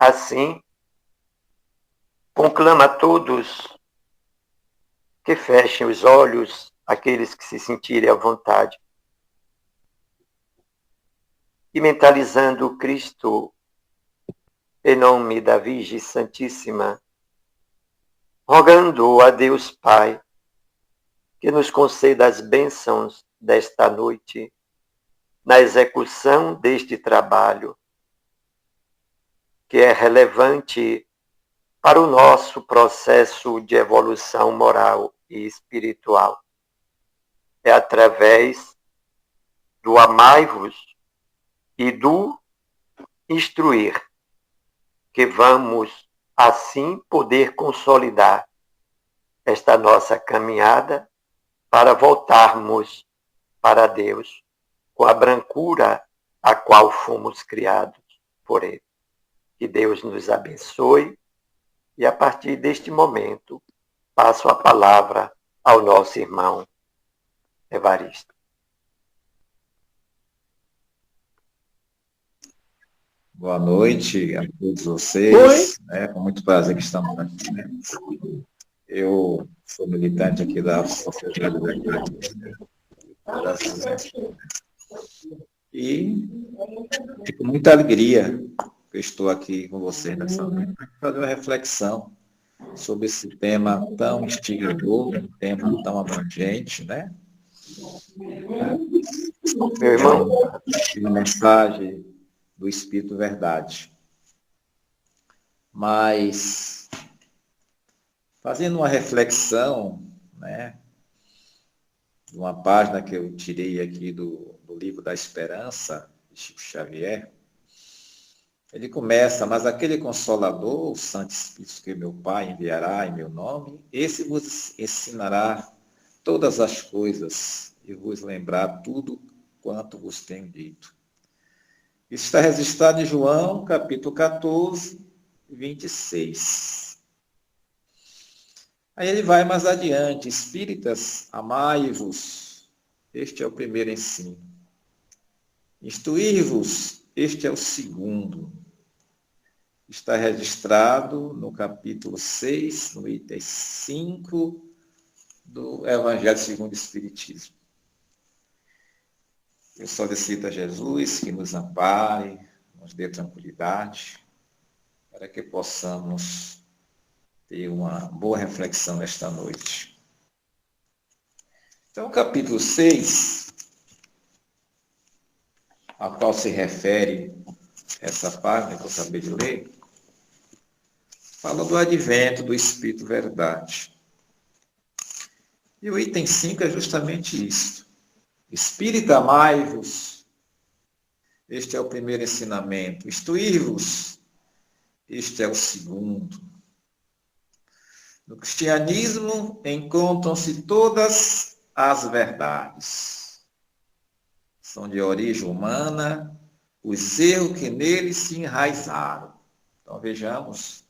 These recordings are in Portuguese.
Assim, conclama a todos que fechem os olhos, aqueles que se sentirem à vontade, e mentalizando Cristo em nome da Virgem Santíssima, rogando a Deus Pai que nos conceda as bênçãos desta noite na execução deste trabalho, que é relevante para o nosso processo de evolução moral e espiritual. É através do amai-vos e do instruir que vamos, assim, poder consolidar esta nossa caminhada para voltarmos para Deus com a brancura a qual fomos criados por Ele. Que Deus nos abençoe e, a partir deste momento, passo a palavra ao nosso irmão Evaristo. Boa noite a todos vocês. Com muito prazer que estamos aqui. Eu sou militante aqui da Sociedade Brasileira e com muita alegria que eu estou aqui com vocês nessa noite para fazer uma reflexão sobre esse tema tão instigador, um tema tão abrangente, né? Meu irmão, uma mensagem do Espírito Verdade. Mas, fazendo uma reflexão, né, de uma página que eu tirei aqui do Livro da Esperança, de Chico Xavier, ele começa: mas aquele Consolador, o Santo Espírito que meu Pai enviará em meu nome, esse vos ensinará todas as coisas e vos lembrar tudo quanto vos tenho dito. Isso está registrado em João, capítulo 14, 26. Aí ele vai mais adiante: espíritas, amai-vos, este é o primeiro ensino. Instruir-vos, este é o segundo. Está registrado no capítulo 6, no item 5 do Evangelho segundo o Espiritismo. Eu solicito a Jesus que nos ampare, nos dê tranquilidade, para que possamos ter uma boa reflexão nesta noite. Então, o capítulo 6, a qual se refere essa página que eu acabei de ler, fala do advento do Espírito Verdade. E o item 5 é justamente isso. Espírita, amai-vos, este é o primeiro ensinamento. Instruir-vos, este é o segundo. No cristianismo encontram-se todas as verdades. São de origem humana os erros que neles se enraizaram. Então vejamos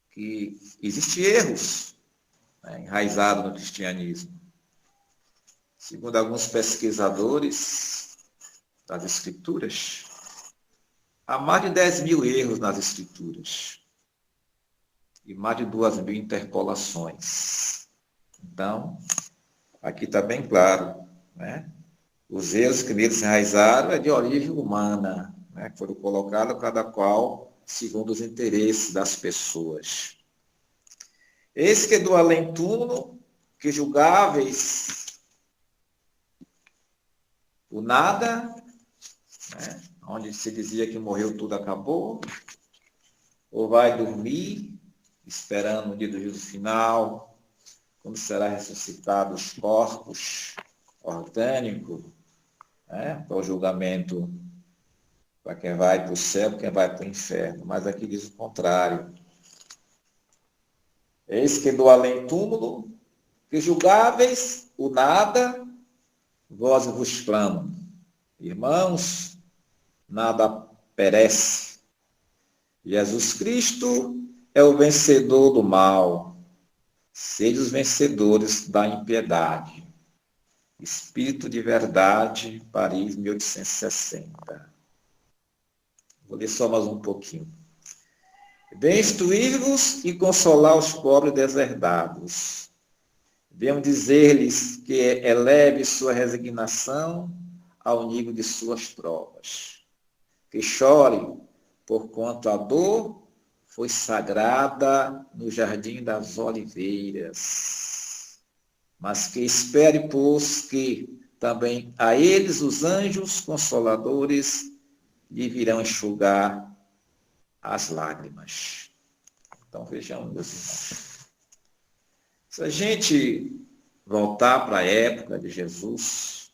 que existem erros, né, enraizados no cristianismo. Segundo alguns pesquisadores das Escrituras, há mais de 10 mil erros nas Escrituras e mais de 2.000 interpolações. Então, aqui está bem claro, né? Os erros que neles se enraizaram é de origem humana, né? Foram colocados cada qual segundo os interesses das pessoas. Eis que do além-túmulo, que julgáveis o nada, né, onde se dizia que morreu tudo acabou, ou vai dormir, esperando o dia do juízo final, quando será ressuscitado os corpos orgânicos, né, para o julgamento, para quem vai para o céu, quem vai para o inferno. Mas aqui diz o contrário. Eis que do além-túmulo, que julgáveis o nada, vós vos clamo. Irmãos, nada perece. Jesus Cristo é o vencedor do mal. Sede os vencedores da impiedade. Espírito de Verdade, Paris, 1860. Vou ler só mais um pouquinho. Vem instruir-vos e consolar os pobres deserdados. Venham dizer-lhes que eleve sua resignação ao nível de suas provas. Que chore, porquanto a dor foi sagrada no jardim das oliveiras. Mas que espere, pois, que também a eles os anjos consoladores lhe virão enxugar as lágrimas. Então vejamos, meus irmãos. Se a gente voltar para a época de Jesus,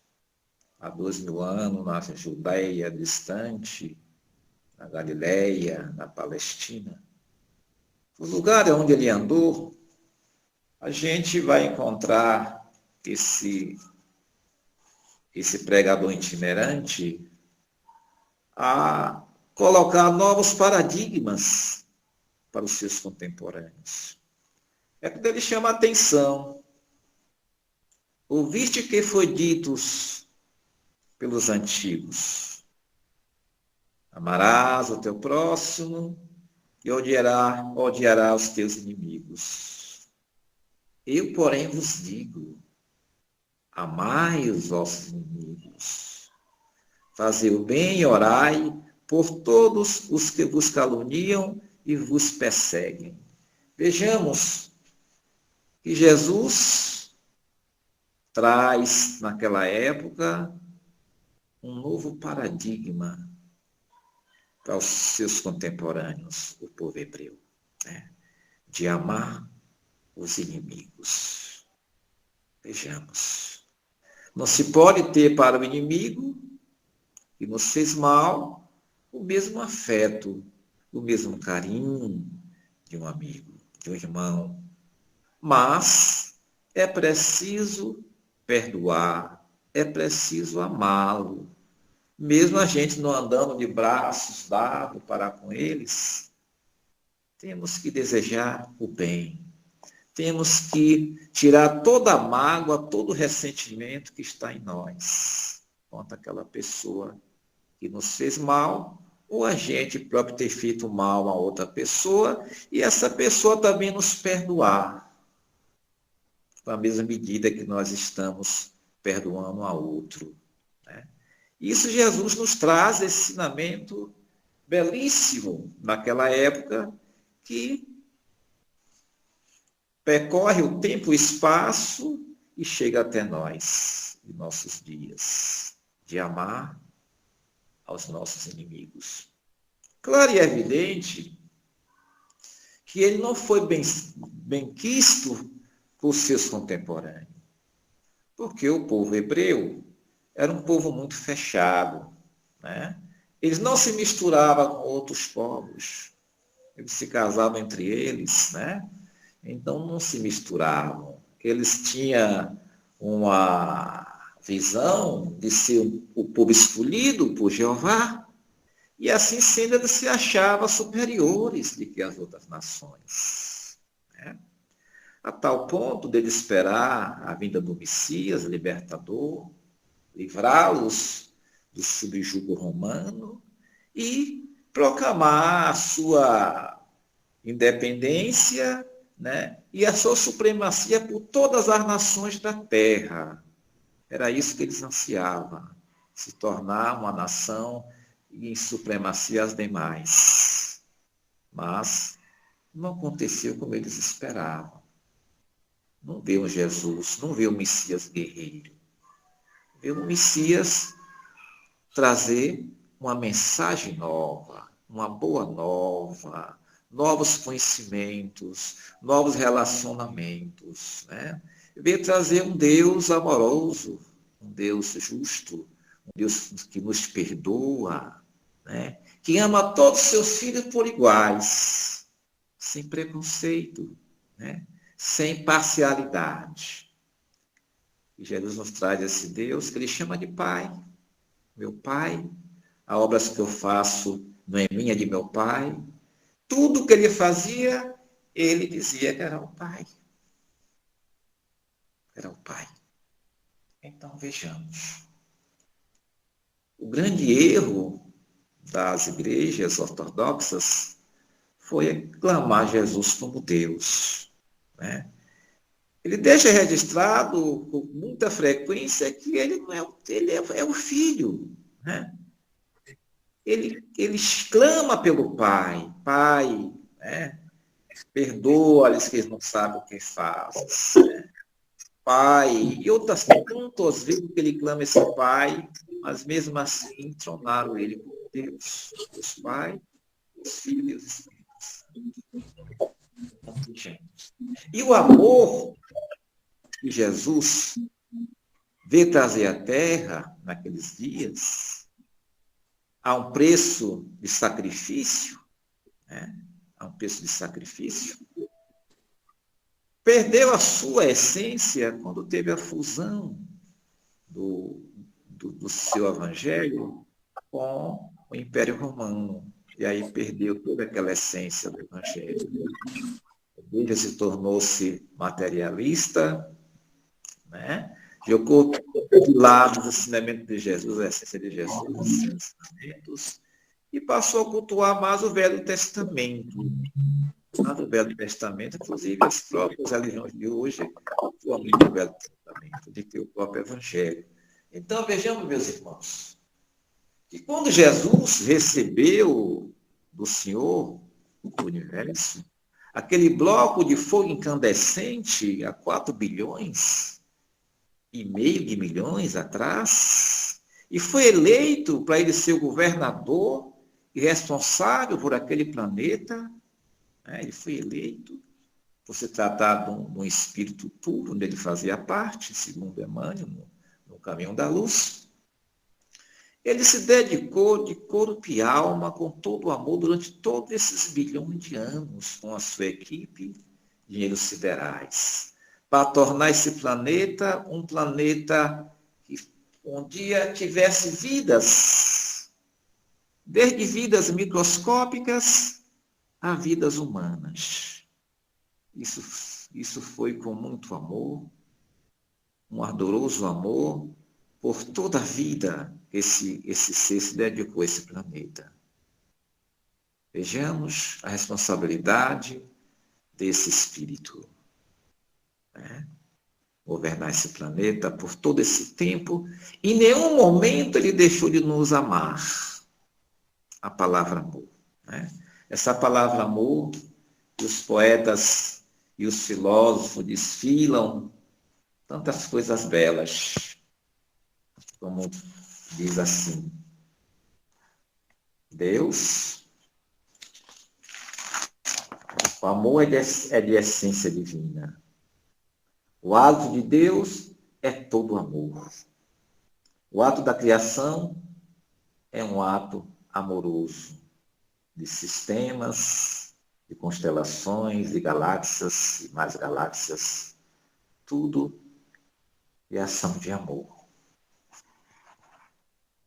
há 2000 anos, na Judeia distante, na Galileia, na Palestina, os lugares onde ele andou, a gente vai encontrar esse pregador itinerante a colocar novos paradigmas para os seus contemporâneos. É quando ele chama a atenção. Ouviste que foi dito pelos antigos: amarás o teu próximo e odiará os teus inimigos. Eu, porém, vos digo: amai os vossos inimigos, fazei o bem e orai por todos os que vos caluniam e vos perseguem. Vejamos que Jesus traz, naquela época, um novo paradigma para os seus contemporâneos, o povo hebreu, né? De amar os inimigos. Vejamos. Não se pode ter para o inimigo que nos fez mal o mesmo afeto, o mesmo carinho de um amigo, de um irmão. Mas é preciso perdoar, é preciso amá-lo. Mesmo a gente não andando de braços dados para com eles, temos que desejar o bem. Temos que tirar toda a mágoa, todo o ressentimento que está em nós contra aquela pessoa que nos fez mal, ou a gente próprio ter feito mal a outra pessoa, e essa pessoa também nos perdoar, com a mesma medida que nós estamos perdoando a outro. Né? Isso Jesus nos traz esse ensinamento belíssimo naquela época, que percorre o tempo e o espaço e chega até nós, em nossos dias, de amar aos nossos inimigos. Claro e evidente que ele não foi bem quisto por seus contemporâneos, porque o povo hebreu era um povo muito fechado, né? Eles não se misturavam com outros povos, eles se casavam entre eles, né? Então não se misturavam. Eles tinham uma visão de ser o povo escolhido por Jeová, e assim sendo eles se achavam superiores do que as outras nações. Né? A tal ponto de esperar a vinda do Messias, libertador, livrá-los do subjugo romano e proclamar a sua independência, né? E a sua supremacia por todas as nações da terra. Era isso que eles ansiavam, se tornar uma nação em supremacia às demais. Mas não aconteceu como eles esperavam. Não veio Jesus, não veio o Messias guerreiro. Veio o Messias trazer uma mensagem nova, uma boa nova, novos conhecimentos, novos relacionamentos, né? Veio trazer um Deus amoroso, um Deus justo, um Deus que nos perdoa, né? Que ama todos os seus filhos por iguais, sem preconceito, né? Sem parcialidade. E Jesus nos traz esse Deus que ele chama de Pai. Meu Pai, as obras que eu faço não é minha, é de meu Pai. Tudo que ele fazia, ele dizia que era o Pai. Era o Pai. Então, vejamos. O grande erro das igrejas ortodoxas foi clamar Jesus como Deus, né? Ele deixa registrado com muita frequência que ele não é, é o filho, né? Ele exclama pelo Pai, Pai, né? Perdoa-lhes que eles não sabem o que fazem, né? Pai, e outras tantas vezes que ele clama esse Pai, mas mesmo assim tronaram ele como Deus, Deus Pai, Deus Filho, Deus Espírito. E o amor que Jesus veio trazer à Terra naqueles dias, a um preço de sacrifício, né? A um preço de sacrifício, perdeu a sua essência quando teve a fusão do seu evangelho com o Império Romano. E aí perdeu toda aquela essência do evangelho. A igreja se tornou-se materialista, né? Jogou de lado os ensinamentos de Jesus, a essência de Jesus, os ensinamentos, e passou a cultuar mais o Velho Testamento. Lá do Velho Testamento, inclusive as próprias religiões de hoje cultuam muito o Velho Testamento, de que o próprio Evangelho. Então, vejamos, meus irmãos, que quando Jesus recebeu do Senhor do universo, aquele bloco de fogo incandescente há 4 bilhões e meio de milhões atrás, e foi eleito para ele ser o governador e responsável por aquele planeta, né? Ele foi eleito por se tratar de um espírito puro, onde ele fazia parte, segundo Emmanuel, no caminho da luz. Ele se dedicou de corpo e alma, com todo o amor, durante todos esses bilhões de anos, com a sua equipe de engenheiros siderais, para tornar esse planeta um planeta que um dia tivesse vidas, desde vidas microscópicas a vidas humanas. Isso foi com muito amor, um ardoroso amor, por toda a vida esse ser se dedicou a esse planeta. Vejamos a responsabilidade desse espírito, né? Governar esse planeta por todo esse tempo. Em nenhum momento ele deixou de nos amar. A palavra amor, né? Essa palavra amor, que os poetas e os filósofos desfilam tantas coisas belas, como diz assim: Deus, o amor é de essência divina. O ato de Deus é todo amor. O ato da criação é um ato amoroso, de sistemas, de constelações, de galáxias e mais galáxias. Tudo é ação de amor.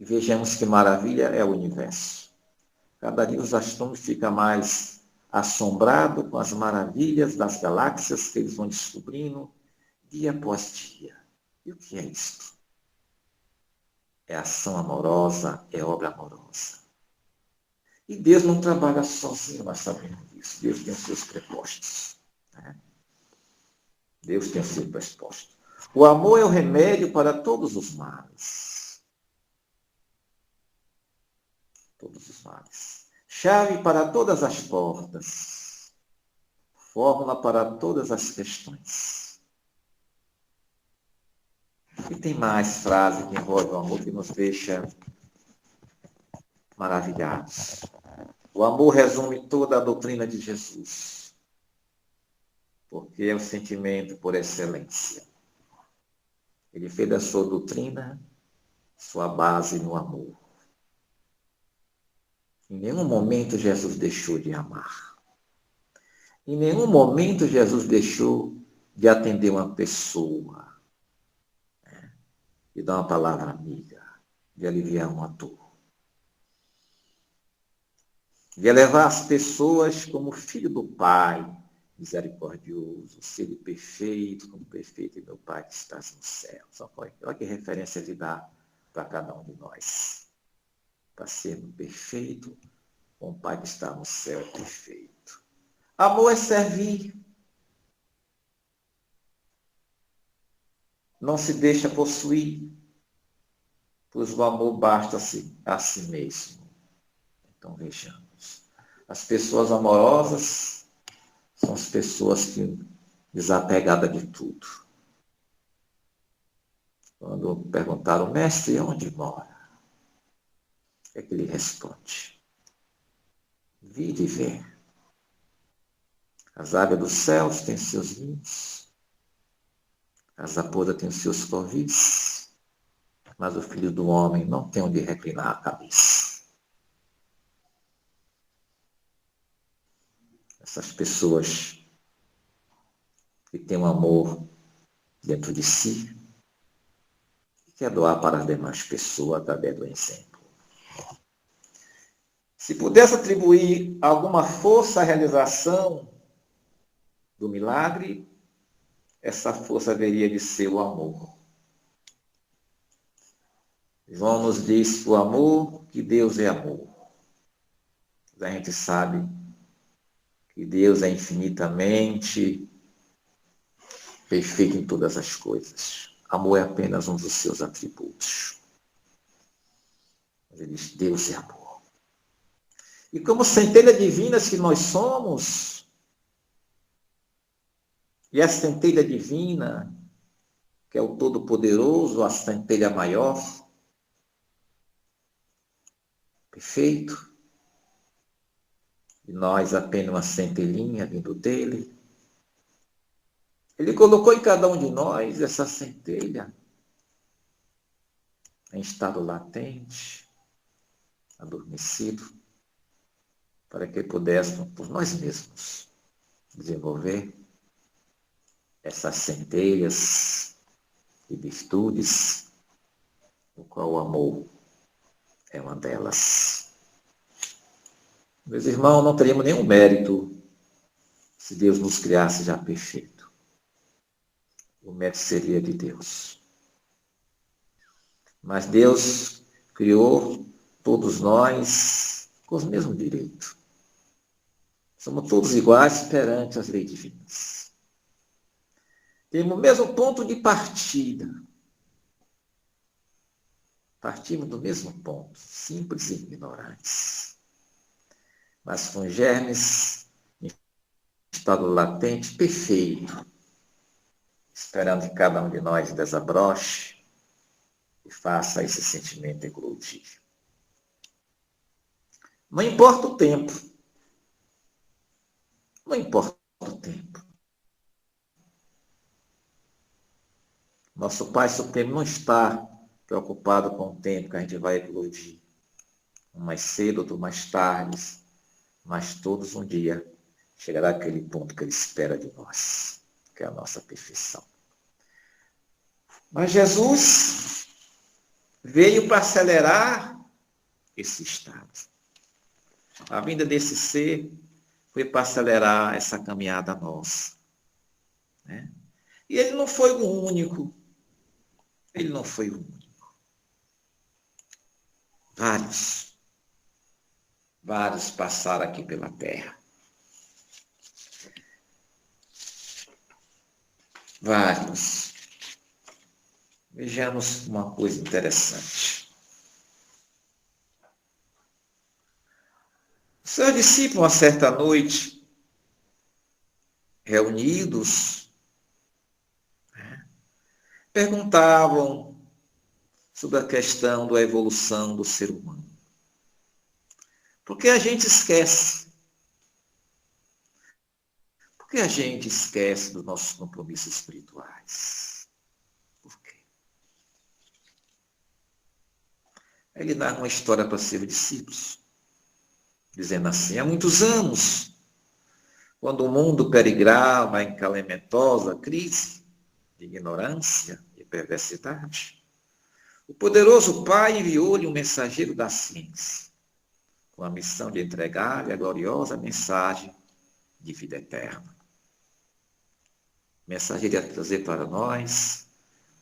E vejamos que maravilha é o universo. Cada dia os astrônomos ficam mais assombrados com as maravilhas das galáxias que eles vão descobrindo dia após dia. E o que é isto? É ação amorosa, é obra amorosa. E Deus não trabalha sozinho, nós sabemos disso. Deus tem os seus prepostos, né? Deus tem os seus prepostos. O amor é o remédio para todos os males. Todos os males. Chave para todas as portas. Fórmula para todas as questões. E tem mais frase que envolve o amor que nos deixa maravilhados. O amor resume toda a doutrina de Jesus, porque é o sentimento por excelência. Ele fez da sua doutrina sua base no amor. Em nenhum momento Jesus deixou de amar. Em nenhum momento Jesus deixou de atender uma pessoa, né? De dar uma palavra amiga, de aliviar uma dor. De levar as pessoas como filho do Pai, misericordioso, ser perfeito, como perfeito é meu Pai que estás no céu. Olha que referência ele dá para cada um de nós. Para sermos perfeito, como o Pai que está no céu perfeito. Amor é servir. Não se deixa possuir, pois o amor basta-se a si mesmo. Então vejamos. As pessoas amorosas são as pessoas que desapegadas de tudo. Quando perguntaram, mestre, onde mora? É que ele responde. Vide e vê. As águias dos céus têm seus ninhos, as raposas têm seus covis, mas o filho do homem não tem onde reclinar a cabeça. Essas pessoas que têm um amor dentro de si, que quer doar para as demais pessoas através do exemplo. Se pudesse atribuir alguma força à realização do milagre, essa força haveria de ser o amor. João nos diz o amor, que Deus é amor. A gente sabe que Deus é infinitamente perfeito em todas as coisas. Amor é apenas um dos seus atributos. Ele diz, Deus é amor. E como centelhas divinas que nós somos, e a centelha divina, que é o Todo-Poderoso, a centelha maior, perfeito, e nós apenas uma centelhinha vindo dele, ele colocou em cada um de nós essa centelha em estado latente, adormecido, para que pudéssemos, por nós mesmos, desenvolver essas centelhas e virtudes, no qual o amor é uma delas. Meus irmãos, não teríamos nenhum mérito se Deus nos criasse já perfeito. O mérito seria de Deus. Mas Deus criou todos nós com os mesmos direitos. Somos todos iguais perante as leis divinas. Temos o mesmo ponto de partida. Partimos do mesmo ponto, simples e ignorantes. Mas com germes em estado latente perfeito, esperando que cada um de nós desabroche e faça esse sentimento eclodir. Não importa o tempo. Não importa o tempo. Nosso Pai Supremo não está preocupado com o tempo que a gente vai eclodir. Um mais cedo, outro mais tarde, mas todos um dia chegará aquele ponto que Ele espera de nós, que é a nossa perfeição. Mas Jesus veio para acelerar esse estado. A vinda desse ser foi para acelerar essa caminhada nossa. Né? E ele não foi o único. Ele não foi o único. Vários passaram aqui pela terra. Vários. Vejamos uma coisa interessante. Os seus discípulos, uma certa noite, reunidos, perguntavam sobre a questão da evolução do ser humano. Porque a gente esquece. Porque a gente esquece dos nossos compromissos espirituais. Por quê? Ele dá uma história para seus discípulos, dizendo assim, há muitos anos, quando o mundo perigrava em calamitosa crise de ignorância e perversidade, o poderoso Pai enviou-lhe um mensageiro da ciência, com a missão de entregar-lhe a gloriosa mensagem de vida eterna. O mensageiro ia trazer para nós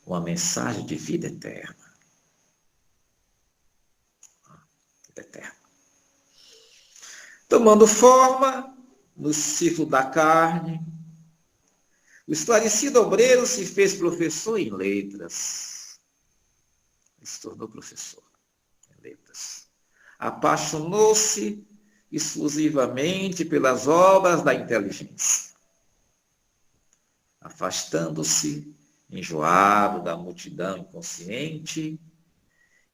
uma mensagem de vida eterna. Vida eterna. Tomando forma no ciclo da carne. O esclarecido obreiro se fez professor em letras. Ele se tornou professor em letras. Apaixonou-se exclusivamente pelas obras da inteligência, afastando-se, enjoado da multidão inconsciente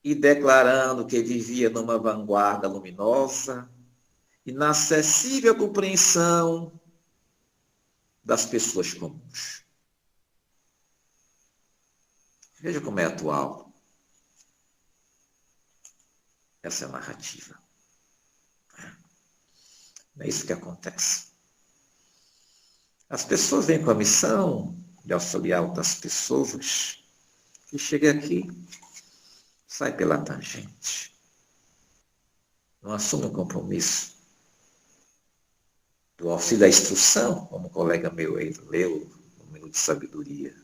e declarando que vivia numa vanguarda luminosa, inacessível à compreensão das pessoas comuns. Veja como é atual essa narrativa. Não é isso que acontece. As pessoas vêm com a missão de auxiliar outras pessoas e chega aqui, sai pela tangente. Não assume o compromisso do auxílio da instrução, como um colega meu aí leu no Minuto de Sabedoria.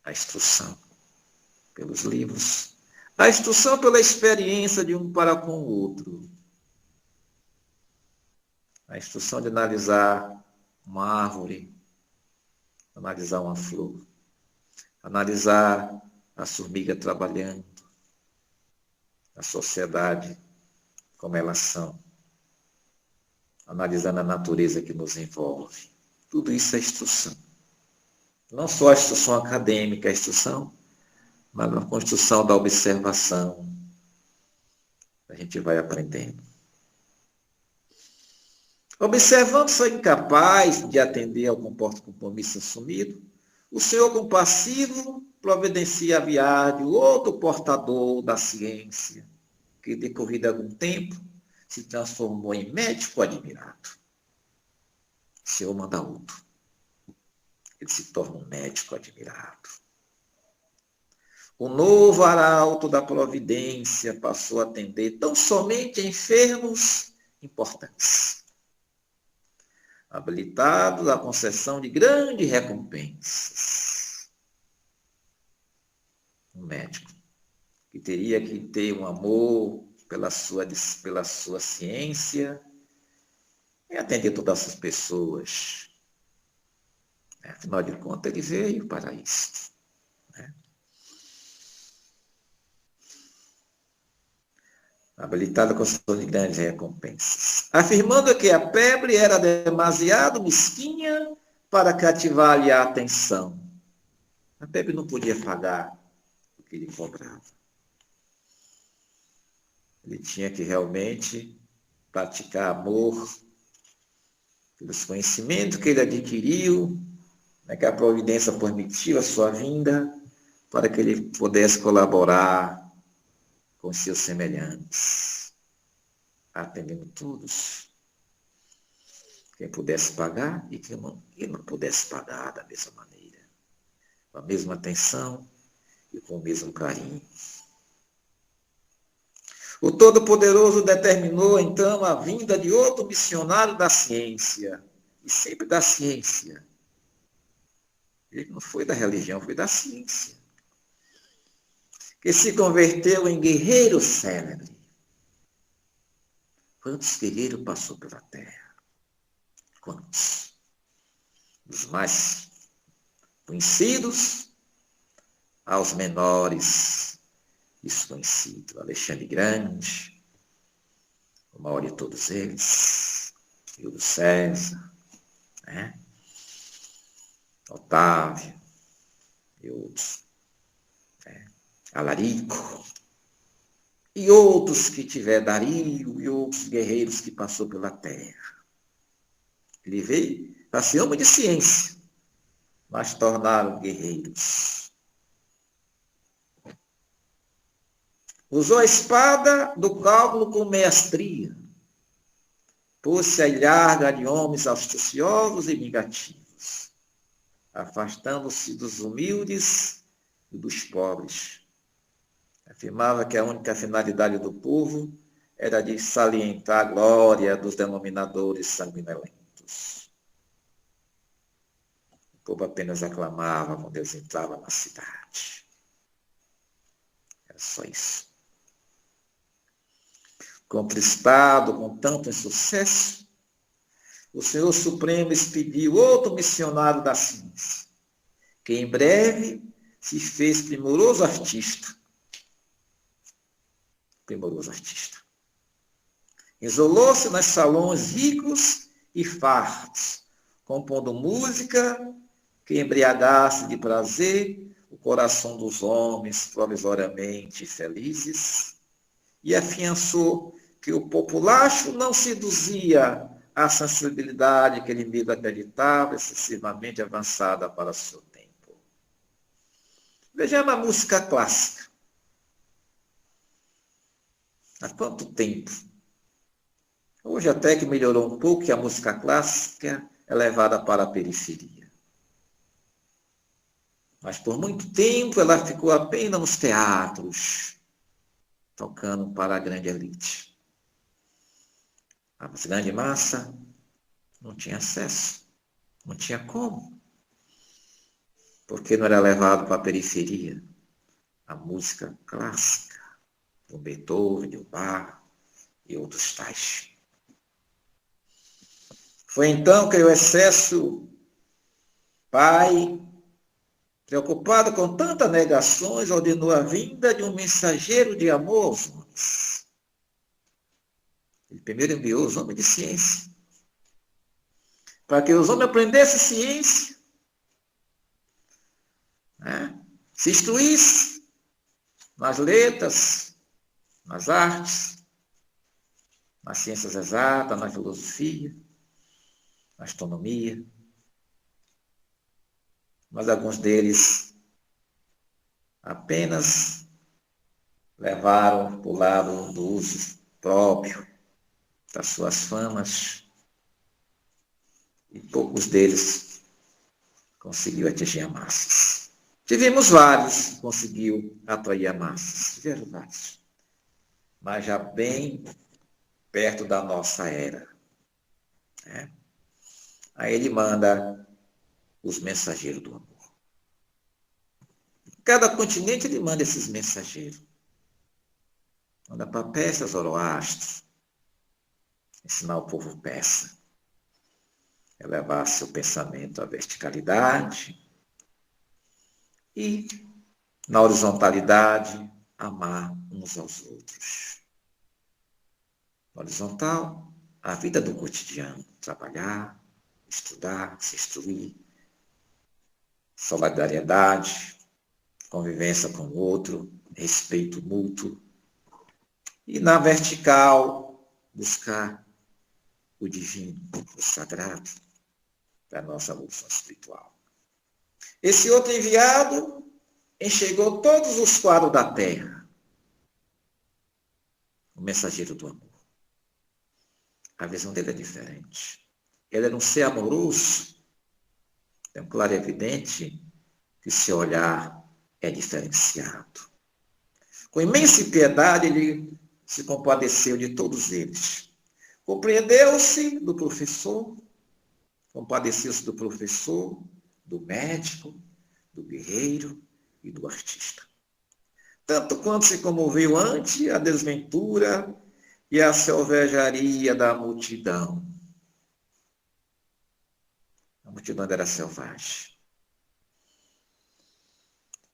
A instrução pelos livros. A instrução pela experiência de um para com o outro. A instrução de analisar uma árvore, analisar uma flor, analisar a formiga trabalhando, a sociedade, como elas são, analisando a natureza que nos envolve. Tudo isso é instrução. Não só a instrução acadêmica, a instrução, mas a construção da observação. A gente vai aprendendo. Observando sou incapaz de atender ao compromisso assumido, o Senhor compassivo providencia a viagem, o outro portador da ciência, que decorrido algum tempo se transformou em médico admirado. O Senhor manda outro. Ele se torna um médico admirado. O novo arauto da providência passou a atender tão somente enfermos importantes, habilitados à concessão de grandes recompensas. Um médico que teria que ter um amor pela sua ciência e atender todas as pessoas. Afinal de contas, ele veio para isso. Habilitado a concessão de grandes recompensas, afirmando que a febre era demasiado mesquinha para cativar-lhe a atenção. A febre não podia pagar o que ele cobrava. Ele tinha que realmente praticar amor pelos conhecimentos que ele adquiriu, que a providência permitiu a sua vinda, para que ele pudesse colaborar com seus semelhantes, atendendo todos. Quem pudesse pagar e quem não pudesse pagar da mesma maneira, com a mesma atenção e com o mesmo carinho. O Todo-Poderoso determinou, então, a vinda de outro missionário da ciência, e sempre da ciência. Ele não foi da religião, foi da ciência. Que se converteu em guerreiro célebre. Quantos guerreiros passou pela terra? Quantos? Dos mais conhecidos aos menores desconhecidos. Alexandre Grande, o maior de todos eles, Júlio César, Otávio e outros. Alarico, e outros que tiver Dario, e outros guerreiros que passou pela terra. Ele veio para ser homem de ciência, mas tornaram guerreiros. Usou a espada do cálculo com mestria, pôs-se a ilharga de homens astuciosos e vingativos, afastando-se dos humildes e dos pobres. Afirmava que a única finalidade do povo era de salientar a glória dos denominadores sanguinolentos. O povo apenas aclamava quando Deus entrava na cidade. Era só isso. Contristado com tanto insucesso, o Senhor Supremo expediu outro missionário da ciência, que em breve se fez primoroso artista. Primoroso artista. Isolou-se nos salões ricos e fartos, compondo música que embriagasse de prazer o coração dos homens provisoriamente felizes, e afiançou que o populacho não seduzia a sensibilidade que ele mesmo acreditava excessivamente avançada para seu tempo. Vejamos a música clássica. Há quanto tempo? Hoje até que melhorou um pouco, que a música clássica é levada para a periferia. Mas por muito tempo ela ficou apenas nos teatros, tocando para a grande elite. A grande massa não tinha acesso, não tinha como, porque não era levado para a periferia. A música clássica, do Beethoven, do Bach e outros tais. Foi então que o excesso pai, preocupado com tantas negações, ordenou a vinda de um mensageiro de amor aos homens. Ele primeiro enviou os homens de ciência, para que os homens aprendessem ciência, né? Se instruíssem nas letras, nas artes, nas ciências exatas, na filosofia, na astronomia. Mas alguns deles apenas levaram para o lado do uso próprio das suas famas, e poucos deles conseguiu atingir a massas. Tivemos vários que conseguiu atrair a massas, tiveram vários, mas já bem perto da nossa era. Né? Aí ele manda os mensageiros do amor. Cada continente ele manda esses mensageiros. Manda para Pérsia, Zoroastro, ensinar o povo persa, elevar seu pensamento à verticalidade e, na horizontalidade, amar uns aos outros. Na horizontal, a vida do cotidiano, trabalhar, estudar, se instruir, solidariedade, convivência com o outro, respeito mútuo. E na vertical, buscar o divino, o sagrado, da nossa evolução espiritual. Esse outro enviado enxergou todos os quadros da terra. O mensageiro do amor. A visão dele é diferente. Ele era um ser amoroso. É um claro e evidente que seu olhar é diferenciado. Com imensa piedade, ele se compadeceu de todos eles. Compreendeu-se do professor, compadeceu-se do professor, do médico, do guerreiro e do artista. Tanto quanto se comoveu ante a desventura e a selvageria da multidão. A multidão era selvagem.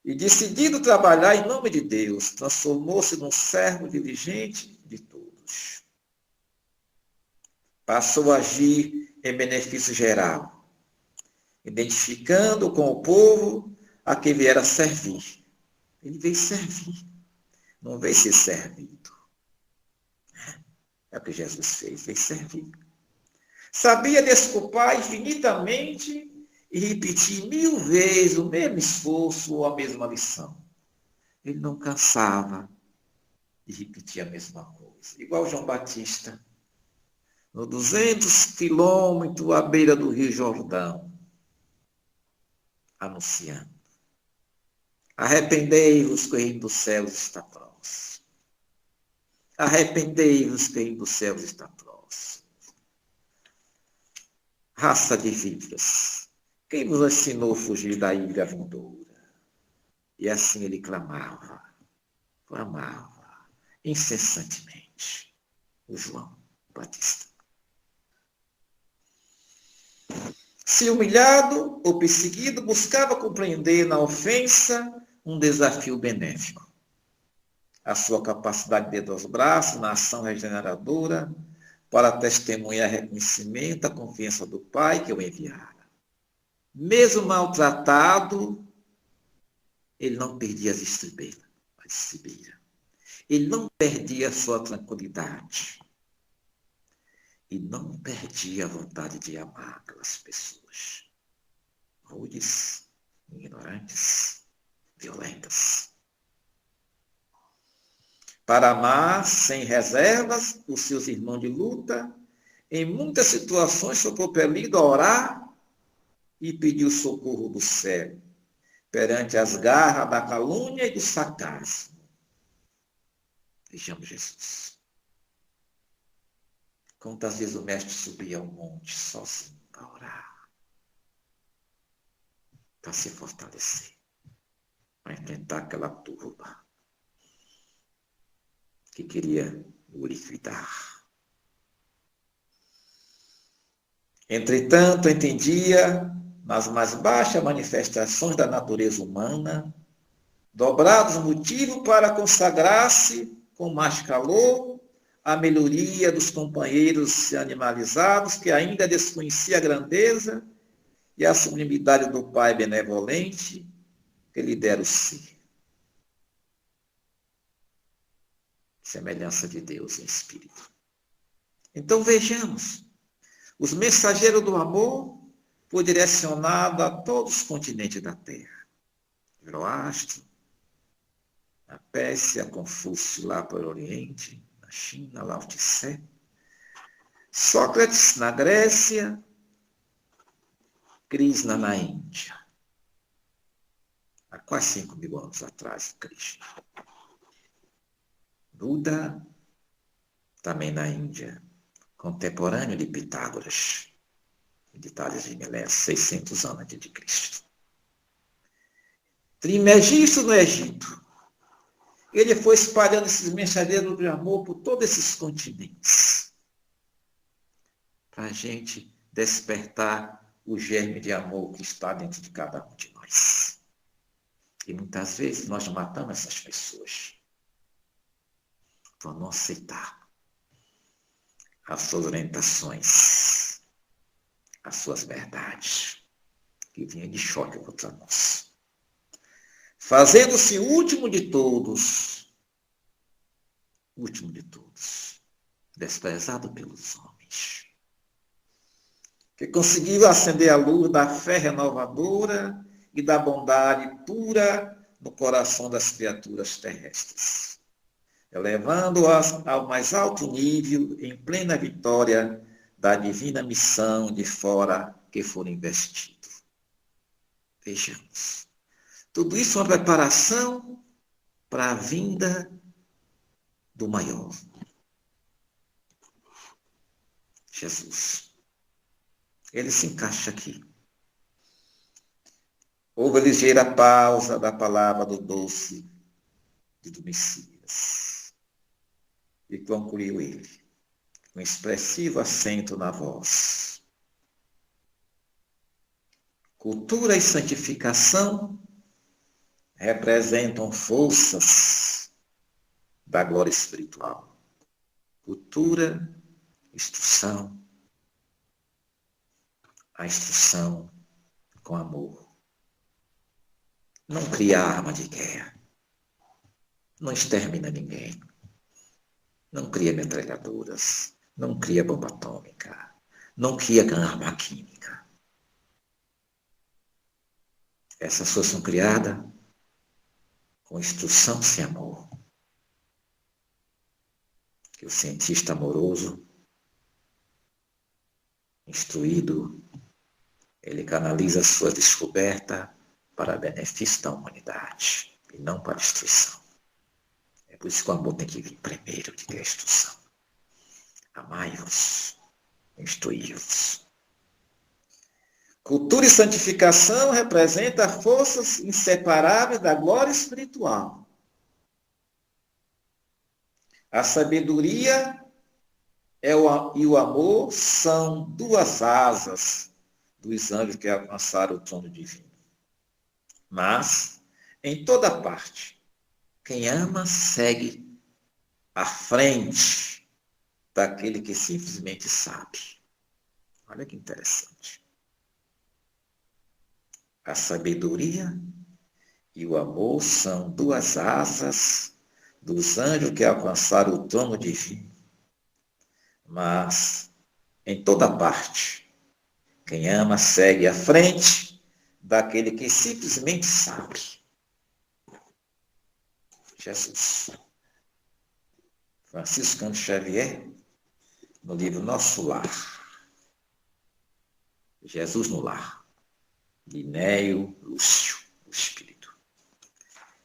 E decidido trabalhar em nome de Deus, transformou-se num servo diligente de todos. Passou a agir em benefício geral, identificando com o povo a quem viera servir. Ele veio servir, não veio ser servido. É o que Jesus fez, veio servir. Sabia desculpar infinitamente e repetir 1000 vezes o mesmo esforço ou a mesma lição. Ele não cansava de repetir a mesma coisa. Igual João Batista, no 200 quilômetros à beira do Rio Jordão, anunciando: arrependei-vos que o reino dos céus está próximo. Arrependei-vos que o reino dos céus está próximo. Raça de víboras, quem vos ensinou a fugir da ira vindoura? E assim ele clamava incessantemente, o João Batista. Se humilhado ou perseguido, buscava compreender na ofensa um desafio benéfico. A sua capacidade de dar os braços na ação regeneradora para testemunhar reconhecimento, a confiança do Pai que o enviara. Mesmo maltratado, ele não perdia as estribeiras. Ele não perdia a sua tranquilidade. E não perdia a vontade de amar aquelas pessoas rudes, ignorantes, violentas. Para amar sem reservas os seus irmãos de luta, em muitas situações foi compelido a orar e pedir o socorro do céu, perante as garras da calúnia e do sarcasmo. Vejamos Jesus. Quantas vezes o mestre subia ao monte sozinho para orar, para se fortalecer, para enfrentar aquela turba que queria o liquidar. Entretanto, entendia nas mais baixas manifestações da natureza humana, dobrados motivos para consagrar-se com mais calor a melhoria dos companheiros animalizados que ainda desconhecia a grandeza e a sublimidade do Pai benevolente que lhe dera o ser. Semelhança de Deus em espírito. Então vejamos, os mensageiros do amor foi direcionado a todos os continentes da Terra. Zoroastro, a Pérsia, Confúcio lá para o Oriente, na China, Lao Tse, Sócrates na Grécia, Krishna na Índia. Há quase 5.000 anos atrás, Krishna. Buda, também na Índia, contemporâneo de Pitágoras, de Tales de Mileto, 600 anos antes de Cristo. Trimegisto no Egito. Ele foi espalhando esses mensageiros de amor por todos esses continentes, para a gente despertar o germe de amor que está dentro de cada um de nós. E muitas vezes nós matamos essas pessoas por não aceitar as suas orientações, as suas verdades, que vinham de choque contra nós. Fazendo-se o último de todos, desprezado pelos homens, que conseguiu acender a luz da fé renovadora e da bondade pura no coração das criaturas terrestres, elevando-as ao mais alto nível em plena vitória da divina missão de fora que for investido. Vejamos. Tudo isso é uma preparação para a vinda do maior. Jesus. Ele se encaixa aqui. Houve a ligeira pausa da palavra do doce e do Messias. E concluiu ele, com expressivo acento na voz. Cultura e santificação representam forças da glória espiritual. Cultura, instrução, a instrução com amor. Não cria arma de guerra. Não extermina ninguém. Não cria metralhadoras. Não cria bomba atômica. Não cria arma química. Essas coisas são criadas com instrução sem amor. Que o cientista amoroso, instruído, ele canaliza a sua descoberta para benefício da humanidade e não para a destruição. É por isso que o amor tem que vir primeiro de que a instrução. Amai-vos, instruí-vos. Cultura e santificação representam forças inseparáveis da glória espiritual. A sabedoria e o amor são duas asas dos anjos que alcançaram o trono divino. Mas, em toda parte, quem ama segue à frente daquele que simplesmente sabe. Olha que interessante. A sabedoria e o amor são duas asas dos anjos que alcançaram o trono divino. Mas, em toda parte, quem ama segue à frente daquele que simplesmente sabe. Jesus. Francisco Cândido Xavier, no livro Nosso Lar. Jesus no Lar. Linéio Lúcio, o Espírito.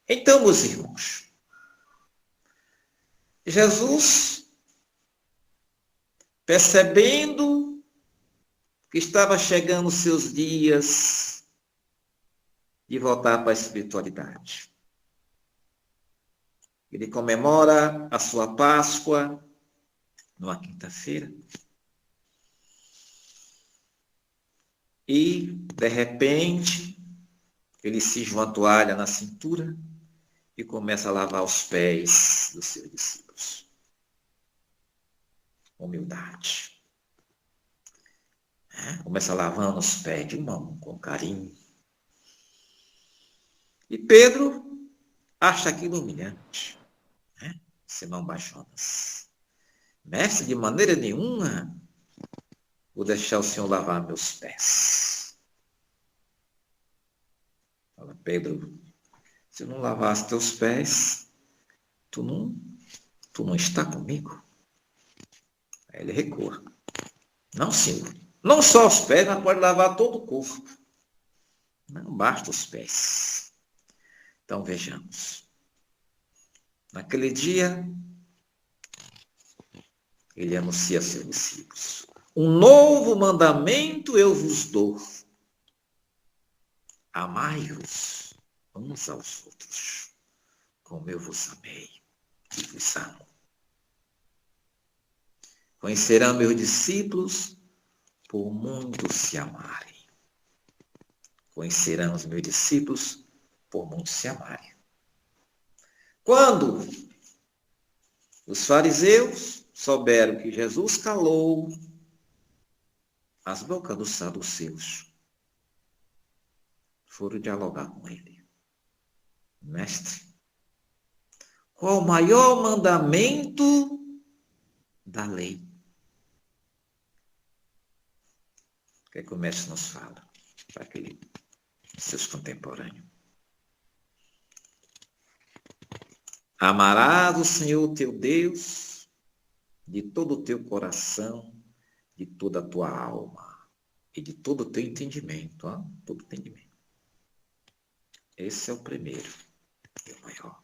Então, meus irmãos, Jesus, percebendo que estava chegando os seus dias de voltar para a espiritualidade, ele comemora a sua Páscoa numa quinta-feira. E, de repente, ele cinge uma toalha na cintura e começa a lavar os pés dos seus discípulos. Humildade. Começa lavando os pés de mão, com carinho. E Pedro acha aquilo humilhante. Simão Bajonas. Mestre, de maneira nenhuma vou deixar o Senhor lavar meus pés. Fala, Pedro, se eu não lavasse teus pés, tu não está comigo. Aí ele recua. Não, Senhor. Não só os pés, mas pode lavar todo o corpo. Não basta os pés. Então vejamos. Naquele dia, ele anuncia a seus discípulos: um novo mandamento eu vos dou. Amai-vos uns aos outros, como eu vos amei e vos amo. Conhecerão meus discípulos por muito se amarem. Conhecerão os meus discípulos por muito se amarem. Quando os fariseus souberam que Jesus calou as bocas dos saduceus, foram dialogar com ele. Mestre, qual o maior mandamento da lei? O que é que o mestre nos fala para aqueles seus contemporâneos? Amarás o Senhor teu Deus de todo o teu coração, de toda a tua alma e de todo o teu entendimento. Todo entendimento. Esse é o primeiro e o maior.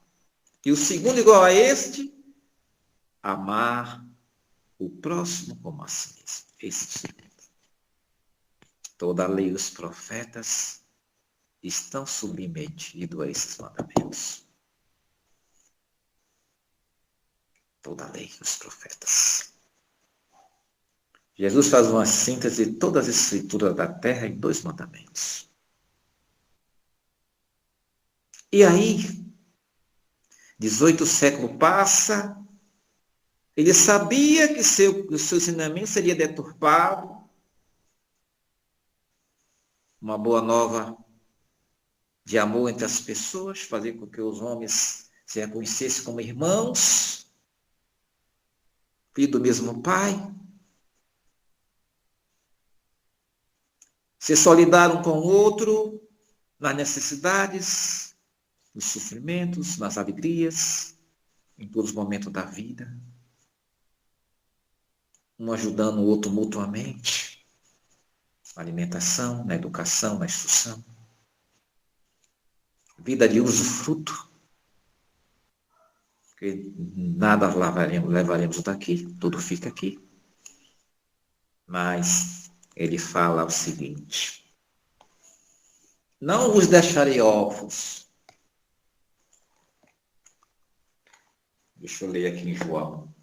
E o segundo, igual a este, amar o próximo como a si mesmo. Esse é o segundo. Toda a lei e os profetas estão submetidos a esses mandamentos. Toda a lei e os profetas. Jesus faz uma síntese de todas as escrituras da terra em 2 mandamentos. E aí, 18 séculos passa, ele sabia que o seu ensinamento seria deturpado. Uma boa nova de amor entre as pessoas, fazer com que os homens se reconhecessem como irmãos, filho do mesmo pai, se solidaram um com o outro nas necessidades, nos sofrimentos, nas alegrias, em todos os momentos da vida, um ajudando o outro mutuamente, na alimentação, na educação, na instrução, vida de usufruto, que nada levaremos daqui, tudo fica aqui. Mas ele fala o seguinte: não vos deixarei órfãos. Deixa eu ler aqui em João.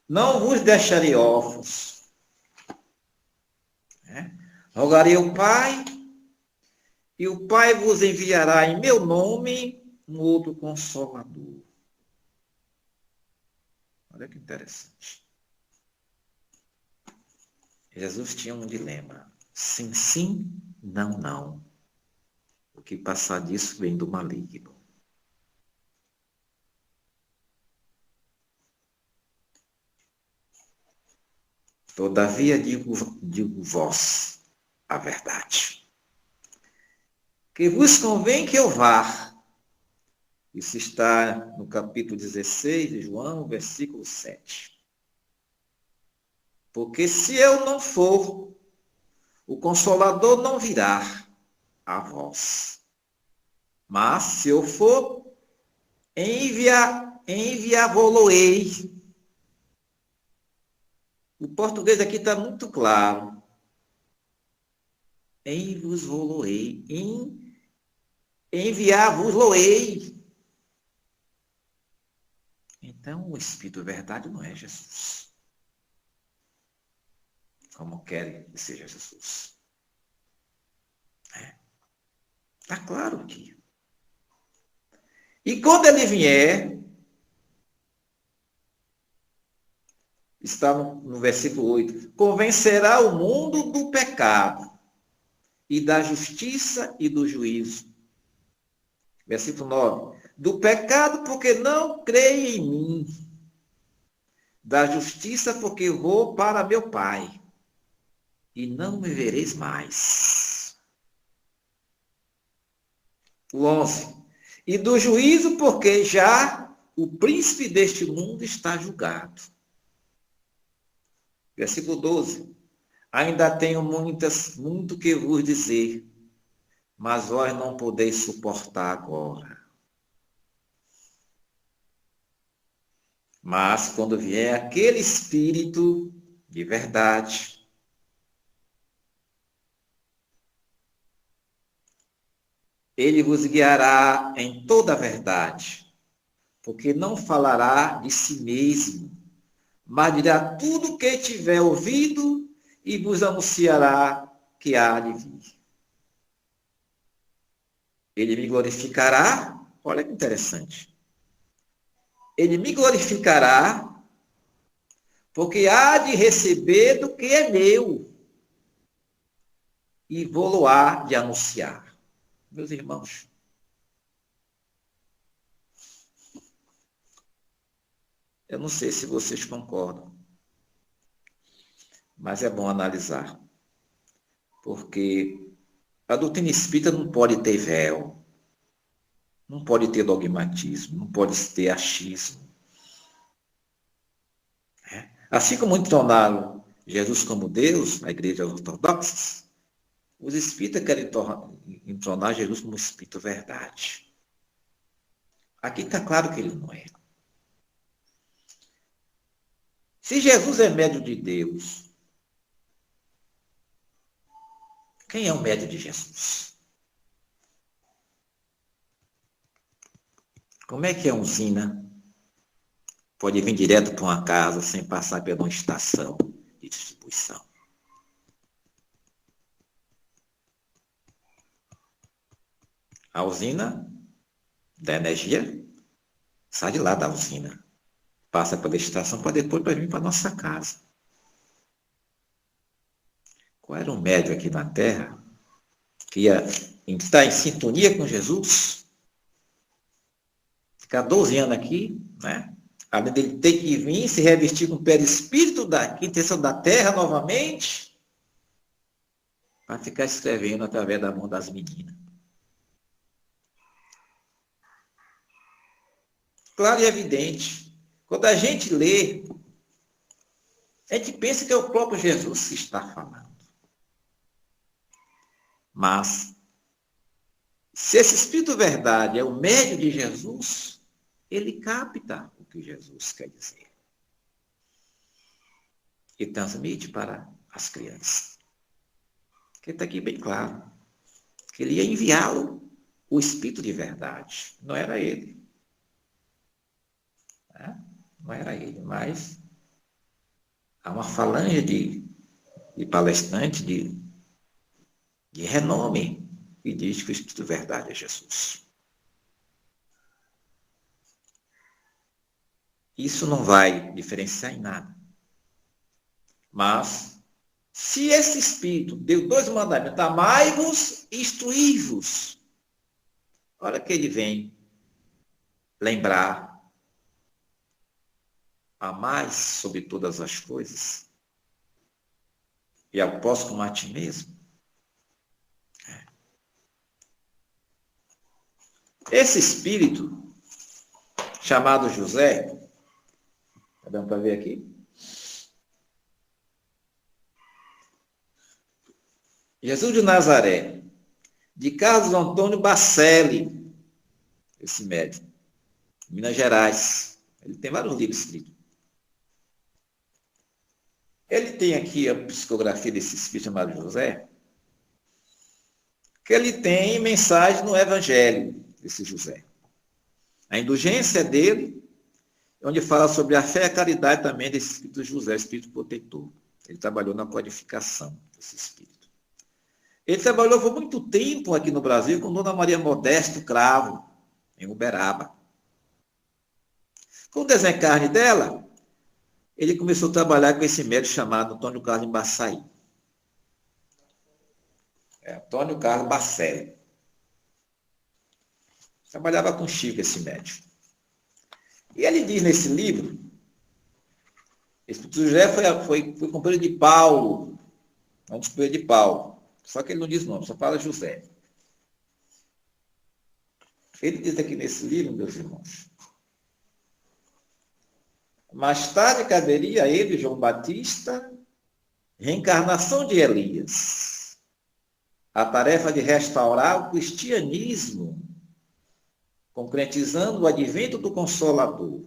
Não vos deixarei órfãos. né? Rogarei ao Pai, e o Pai vos enviará em meu nome um outro Consolador. Olha que interessante. Jesus tinha um dilema. Sim, sim, não, não. O que passar disso vem do maligno. Todavia digo vós a verdade. Que vos convém que eu vá. Isso está no capítulo 16 de João, versículo 7. Porque se eu não for, o Consolador não virá a vós. Mas se eu for, enviá-lo-ei. O português aqui está muito claro. Enviar-vos-lo-ei. Enviar-vos-lo-ei. Então, o Espírito de verdade não é Jesus. Como querem que seja Jesus. Está claro aqui. E quando ele vier, está no versículo 8, convencerá o mundo do pecado e da justiça e do juízo. Versículo 9, do pecado porque não creem em mim, da justiça porque vou para meu Pai e não me vereis mais. O 11, e do juízo porque já o príncipe deste mundo está julgado. Versículo 12. Ainda tenho muito que vos dizer, mas vós não podeis suportar agora. Mas quando vier aquele Espírito de verdade, ele vos guiará em toda a verdade, porque não falará de si mesmo, mas dirá tudo o que tiver ouvido e vos anunciará que há de vir. Ele me glorificará, olha que interessante. Ele me glorificará, porque há de receber do que é meu e vou-lo-á de anunciar. Meus irmãos, eu não sei se vocês concordam, mas é bom analisar, porque a doutrina espírita não pode ter véu, não pode ter dogmatismo, não pode ter achismo. Assim como entonaram Jesus como Deus, na igreja ortodoxa, os espíritas querem entonar Jesus como Espírito verdade. Aqui está claro que ele não é. Se Jesus é médio de Deus, quem é o médio de Jesus? Como é que a usina pode vir direto para uma casa sem passar por uma estação de distribuição? A usina da energia sai de lá da usina, passa pela estação para depois vir para a nossa casa. Qual era o médio aqui na Terra que ia estar em sintonia com Jesus? Ficar 12 anos aqui, né? Além dele ter que vir se revestir com o perispírito da quintação da Terra novamente, para ficar escrevendo através da mão das meninas. Claro e evidente. Quando a gente lê, a gente pensa que é o próprio Jesus que está falando. Mas, se esse Espírito Verdade é o médio de Jesus, ele capta o que Jesus quer dizer. E transmite para as crianças. Que está aqui bem claro. Que ele ia enviá-lo, o Espírito de Verdade. Não era ele. Não era ele, mas há uma falange de palestrantes, de de renome, e diz que o Espírito de verdade é Jesus. Isso não vai diferenciar em nada. Mas, se esse Espírito deu 2 mandamentos, amai-vos e instruí-vos, olha que ele vem lembrar, amais sobre todas as coisas, e ao próximo como a ti mesmo. Esse Espírito, chamado José, está dando para ver aqui? Jesus de Nazaré, de Carlos Antônio Bacelli, esse médico, Minas Gerais. Ele tem vários livros escritos. Ele tem aqui a psicografia desse espírito chamado José, que ele tem mensagem no Evangelho, desse José. A indulgência dele, onde fala sobre a fé e a caridade também desse espírito José, espírito protetor. Ele trabalhou na codificação desse espírito. Ele trabalhou por muito tempo aqui no Brasil com Dona Maria Modesto Cravo, em Uberaba. Com o desencarne dela, ele começou a trabalhar com esse médico chamado Antônio Carlos Embaçaí. Antônio Carlos Bacelli. Trabalhava com Chico, esse médico. E ele diz nesse livro, esse Espírito José foi companheiro de Paulo, um dos companheiros de Paulo. Só que ele não diz nome, só fala José. Ele diz aqui nesse livro, meus irmãos, mais tarde caberia a ele, João Batista, reencarnação de Elias, a tarefa de restaurar o cristianismo, concretizando o advento do Consolador,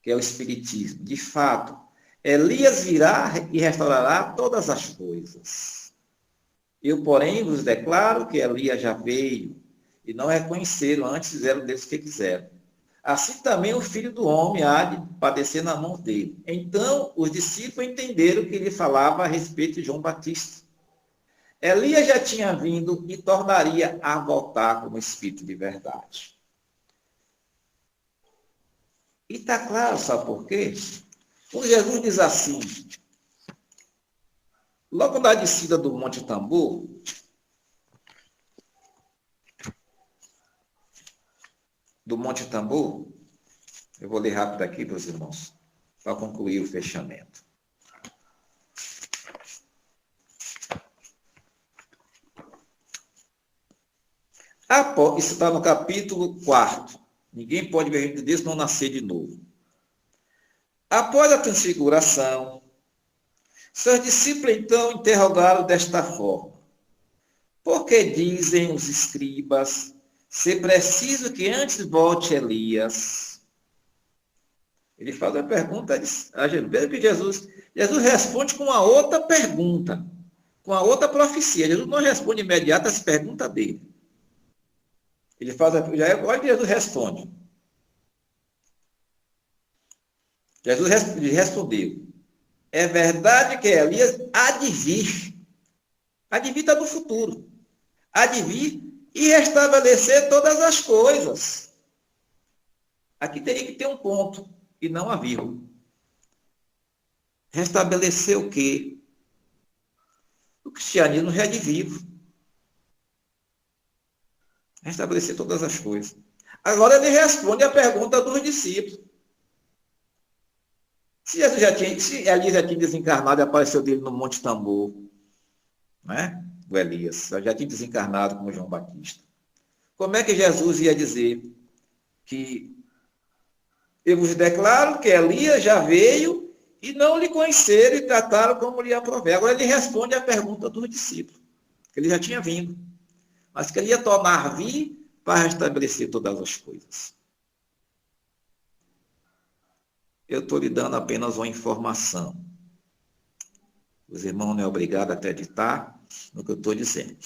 que é o Espiritismo. De fato, Elias virá e restaurará todas as coisas. Eu, porém, vos declaro que Elias já veio, e não reconheceram, antes fizeram deles o que quiseram. Assim também o Filho do Homem há de padecer na mão dele. Então, os discípulos entenderam que ele falava a respeito de João Batista. Elias já tinha vindo e tornaria a voltar como Espírito de verdade. E está claro, sabe por quê? Quando Jesus diz assim, logo na descida do Monte Tambor, eu vou ler rápido aqui, meus irmãos, para concluir o fechamento. Isso está no capítulo 4. Ninguém pode ver o reino de Deus não nascer de novo. Após a transfiguração, seus discípulos então interrogaram desta forma: por que dizem os escribas ser preciso que antes volte Elias? Ele faz a pergunta a Jesus. Veja que Jesus responde com uma outra pergunta, com a outra profecia. Jesus não responde imediato essa pergunta dele. Ele faz olha que Jesus responde. Jesus respondeu: é verdade que Elias há de vir. Há de vir está no futuro. Há de vir e restabelecer todas as coisas. Aqui teria que ter um ponto e não a vírgula. Restabelecer o quê? O cristianismo já é de vivo. Restabelecer todas as coisas. Agora ele responde a pergunta dos discípulos. Se Elias já tinha desencarnado e apareceu dele no Monte Tambor, né? O Elias, já tinha desencarnado como João Batista. Como é que Jesus ia dizer que eu vos declaro que Elias já veio e não lhe conheceram e trataram como lhe aprovei? Agora ele responde à pergunta dos discípulos, que ele já tinha vindo, mas que ele ia tornar a vir para restabelecer todas as coisas. Eu estou lhe dando apenas uma informação. Os irmãos não é obrigado a acreditar no que eu estou dizendo.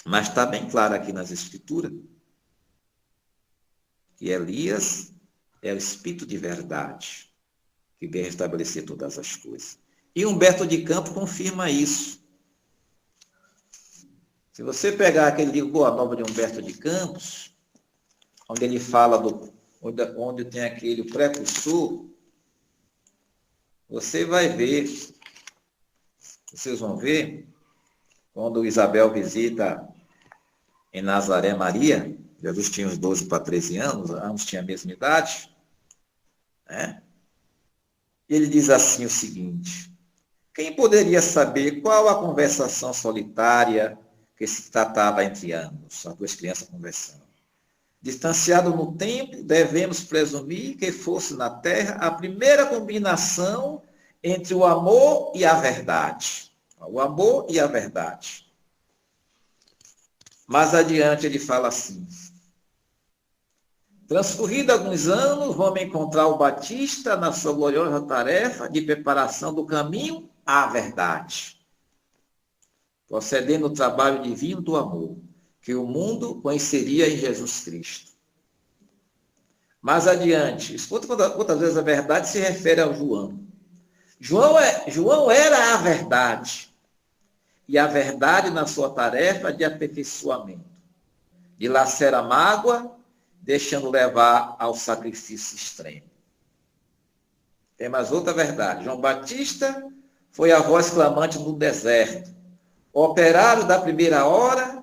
Mas está bem claro aqui nas Escrituras que Elias é o Espírito de verdade que vem restabelecer todas as coisas. E Humberto de Campos confirma isso. Se você pegar aquele livro Boa Nova de Humberto de Campos, onde ele fala onde tem aquele precursor, vocês vão ver, quando Isabel visita em Nazaré Maria, Jesus tinha uns 12 para 13 anos, ambos tinham a mesma idade, né? E ele diz assim o seguinte: quem poderia saber qual a conversação solitária que se tratava entre ambos, as duas crianças conversando? Distanciado no tempo, devemos presumir que fosse na Terra a primeira combinação entre o amor e a verdade. O amor e a verdade. Mais adiante ele fala assim: transcorrido alguns anos, vamos encontrar o Batista na sua gloriosa tarefa de preparação do caminho à verdade, procedendo do trabalho divino do amor, que o mundo conheceria em Jesus Cristo. Mais adiante, escuta quantas vezes a verdade se refere ao João. João era a verdade, e a verdade na sua tarefa de aperfeiçoamento. Dilacera a mágoa, deixando levar ao sacrifício extremo. Tem mais outra verdade. João Batista foi a voz clamante no deserto. O operário da primeira hora,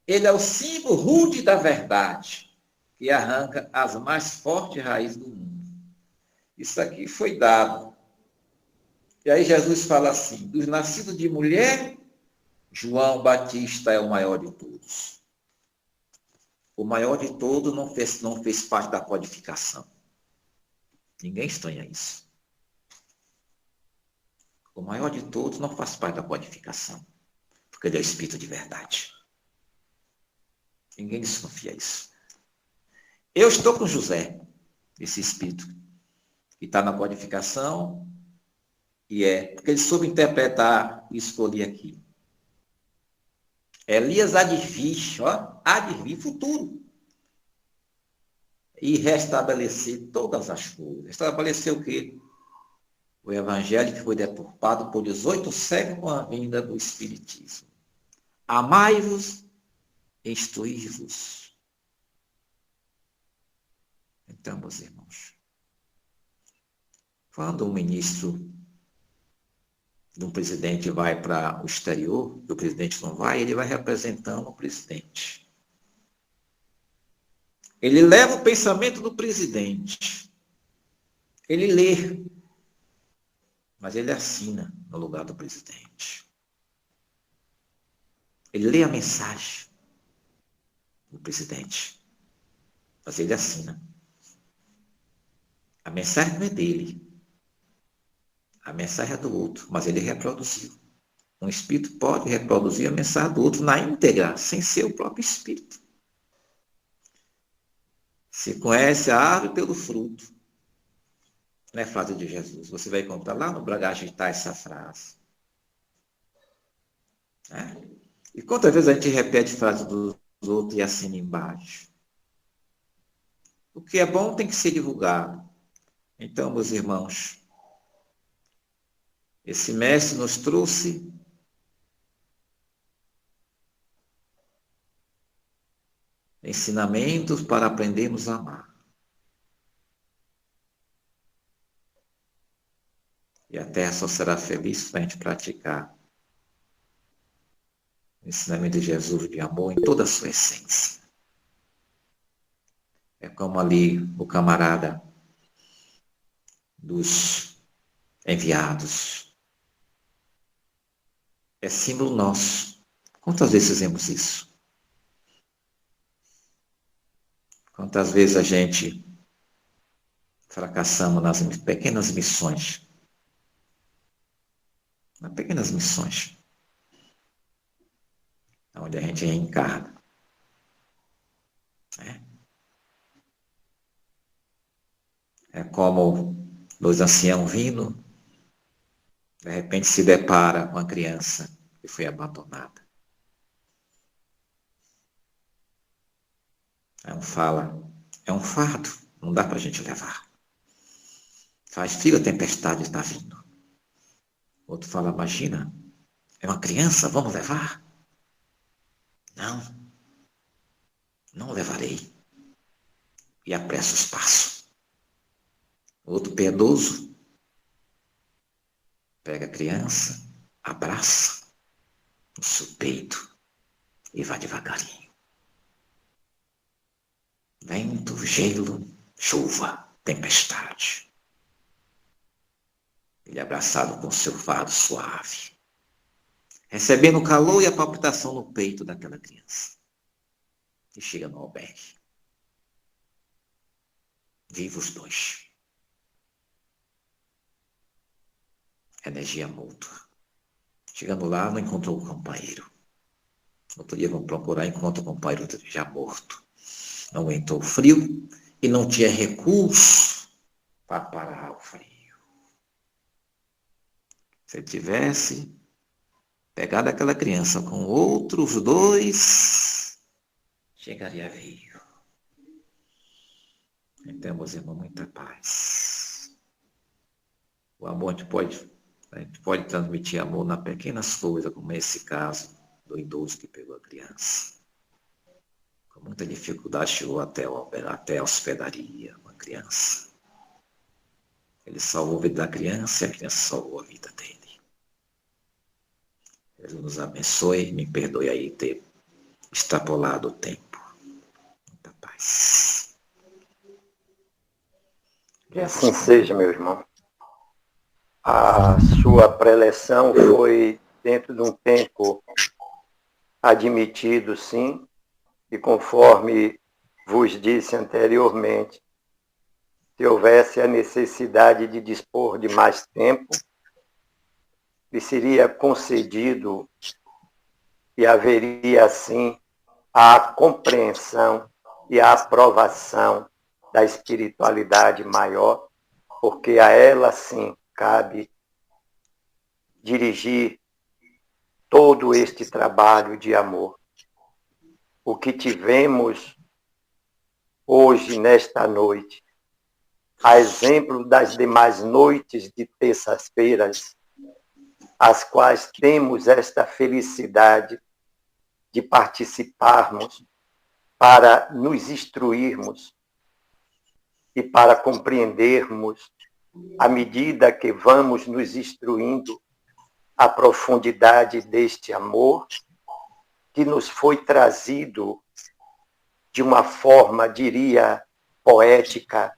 ele é o símbolo rude da verdade, que arranca as mais fortes raízes do mundo. Isso aqui foi dado. E aí Jesus fala assim: dos nascidos de mulher, João Batista é o maior de todos. O maior de todos não fez parte da codificação. Ninguém estranha isso. O maior de todos não faz parte da codificação, porque ele é o Espírito de verdade. Ninguém desconfia isso. Eu estou com José, esse Espírito, que está na codificação, porque ele soube interpretar e escolher aqui. Elias há de vir futuro. E restabelecer todas as coisas. Restabelecer o quê? O evangelho que foi deturpado por 18 séculos com a vinda do Espiritismo. Amai-vos, instruí-vos. Então, meus irmãos, quando um ministro de um presidente vai para o exterior, e o presidente não vai, ele vai representando o presidente. Ele leva o pensamento do presidente. Ele lê, mas ele assina no lugar do presidente. Ele lê a mensagem do presidente, mas ele assina. A mensagem não é dele. A mensagem é do outro, mas ele reproduziu. Um espírito pode reproduzir a mensagem do outro na íntegra, sem ser o próprio espírito. Se conhece a árvore pelo fruto. Não é frase de Jesus. Você vai encontrar lá no Bragagitar essa frase. E quantas vezes a gente repete frase dos outros e assina embaixo? O que é bom tem que ser divulgado. Então, meus irmãos, esse mestre nos trouxe ensinamentos para aprendermos a amar. E a terra só será feliz para a gente praticar o ensinamento de Jesus de amor em toda a sua essência. É como ali o camarada dos enviados. É símbolo nosso. Quantas vezes fizemos isso? Quantas vezes a gente fracassamos nas pequenas missões? Nas pequenas missões. Onde a gente reencarna. É como dois anciãos vindo, de repente se depara com uma criança que foi abandonada. Um fala, é um fardo, não dá para a gente levar. Faz frio, a tempestade está vindo. Outro fala, imagina, é uma criança, vamos levar? Não levarei. E apressa os passos. Outro piedoso pega a criança, abraça no seu peito e vai devagarinho. Vento, gelo, chuva, tempestade. Ele abraçado com seu fardo suave, recebendo o calor e a palpitação no peito daquela criança. E chega no albergue. Viva os dois. Energia mútua. Chegando lá, não encontrou o companheiro. No outro dia vão procurar, encontra o companheiro já morto. Não aguentou o frio e não tinha recurso para parar o frio. Se ele tivesse pegado aquela criança com outros dois, chegaria vivo. Então, meus irmãos, muita paz. O amor, a gente pode transmitir amor nas pequenas coisas, como esse caso do idoso que pegou a criança. Com muita dificuldade chegou até a hospedaria, uma criança. Ele salvou a vida da criança e a criança salvou a vida dele. Deus nos abençoe, me perdoe aí ter extrapolado o tempo. Muita paz. Que assim seja, meu irmão. A sua preleção foi dentro de um tempo admitido, sim, e conforme vos disse anteriormente, se houvesse a necessidade de dispor de mais tempo, lhe seria concedido e haveria, assim, a compreensão e a aprovação da espiritualidade maior, porque a ela, sim, cabe dirigir todo este trabalho de amor. O que tivemos hoje, nesta noite, a exemplo das demais noites de terças-feiras, as quais temos esta felicidade de participarmos para nos instruirmos e para compreendermos, à medida que vamos nos instruindo, a profundidade deste amor que nos foi trazido de uma forma, diria, poética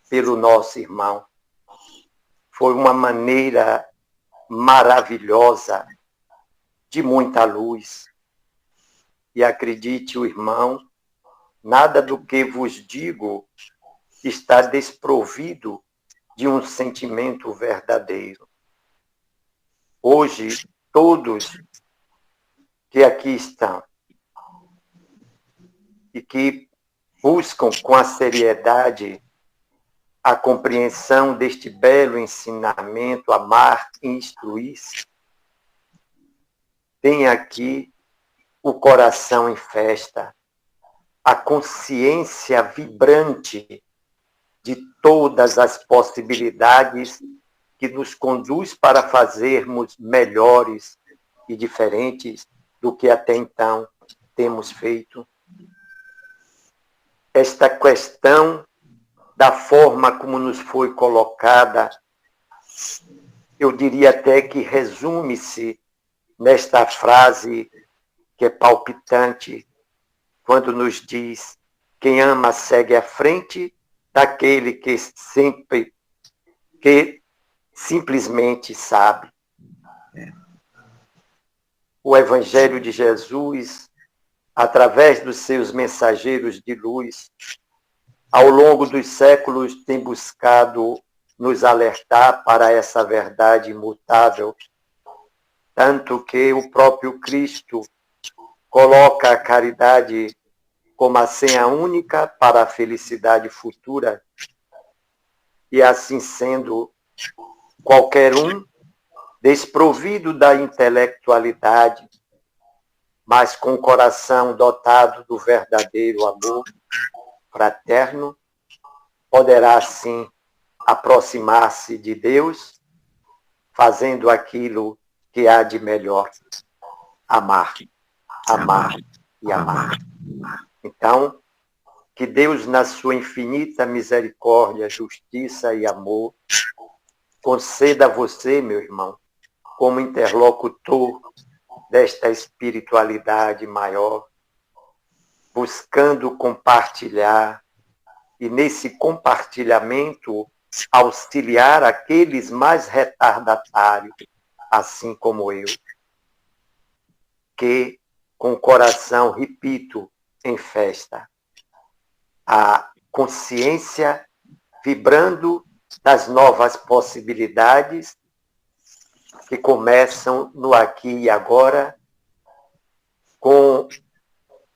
pelo nosso irmão. Foi uma maneira maravilhosa, de muita luz. E acredite, o irmão, nada do que vos digo está desprovido de um sentimento verdadeiro. Hoje, todos que aqui estão e que buscam com a seriedade a compreensão deste belo ensinamento, amar e instruir-se, tem aqui o coração em festa, a consciência vibrante de todas as possibilidades que nos conduz para fazermos melhores e diferentes do que até então temos feito. Esta questão da forma como nos foi colocada, eu diria até que resume-se nesta frase que é palpitante, quando nos diz: quem ama segue à frente daquele que simplesmente sabe. O Evangelho de Jesus, através dos seus mensageiros de luz, ao longo dos séculos tem buscado nos alertar para essa verdade imutável, tanto que o próprio Cristo coloca a caridade como a senha única para a felicidade futura, e assim sendo, qualquer um desprovido da intelectualidade, mas com o coração dotado do verdadeiro amor fraterno, poderá assim aproximar-se de Deus, fazendo aquilo que há de melhor: amar, amar, e amar. Então, que Deus, na sua infinita misericórdia, justiça e amor, conceda a você, meu irmão, como interlocutor desta espiritualidade maior, buscando compartilhar e, nesse compartilhamento, auxiliar aqueles mais retardatários, assim como eu, que, com o coração, repito, em festa, a consciência vibrando das novas possibilidades que começam no aqui e agora, com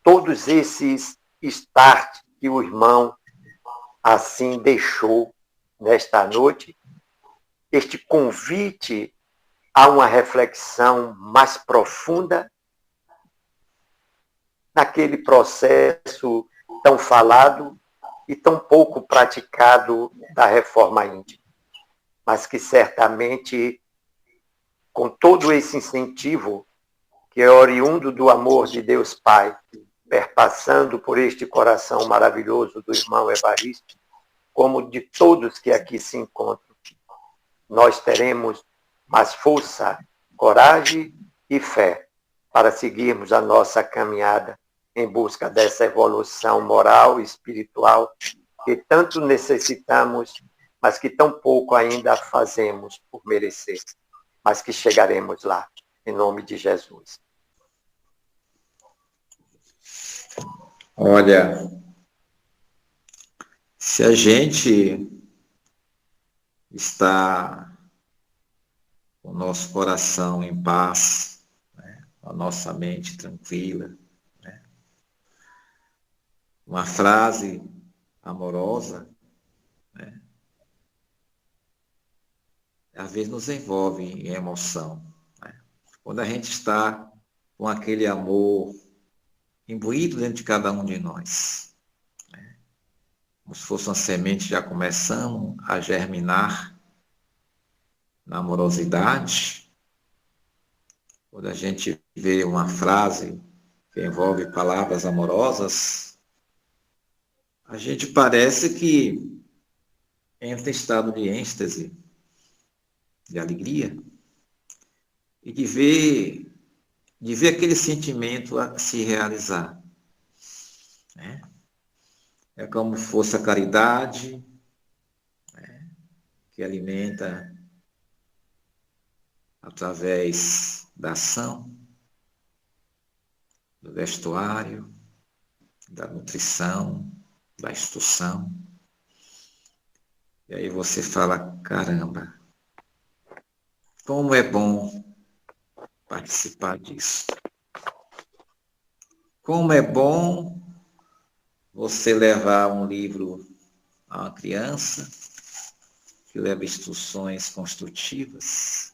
todos esses starts que o irmão assim deixou nesta noite, este convite a uma reflexão mais profunda naquele processo tão falado e tão pouco praticado da reforma íntima, mas que certamente, com todo esse incentivo que é oriundo do amor de Deus Pai, perpassando por este coração maravilhoso do irmão Evaristo, como de todos que aqui se encontram, nós teremos mais força, coragem e fé para seguirmos a nossa caminhada em busca dessa evolução moral e espiritual que tanto necessitamos, mas que tão pouco ainda fazemos por merecer, mas que chegaremos lá, em nome de Jesus. Olha, se a gente está com o nosso coração em paz, né, a nossa mente tranquila, né, uma frase amorosa, né, às vezes nos envolve em emoção. Né? Quando a gente está com aquele amor imbuído dentro de cada um de nós, né? Como se fosse uma semente já começando a germinar na amorosidade. Quando a gente vê uma frase que envolve palavras amorosas, a gente parece que entra em estado de êxtase, de alegria, e de ver aquele sentimento a se realizar. Né? É como fosse a caridade, né, que alimenta através da ação, do vestuário, da nutrição, da instrução. E aí você fala, caramba, como é bom participar disso. Como é bom você levar um livro a uma criança que leva instruções construtivas.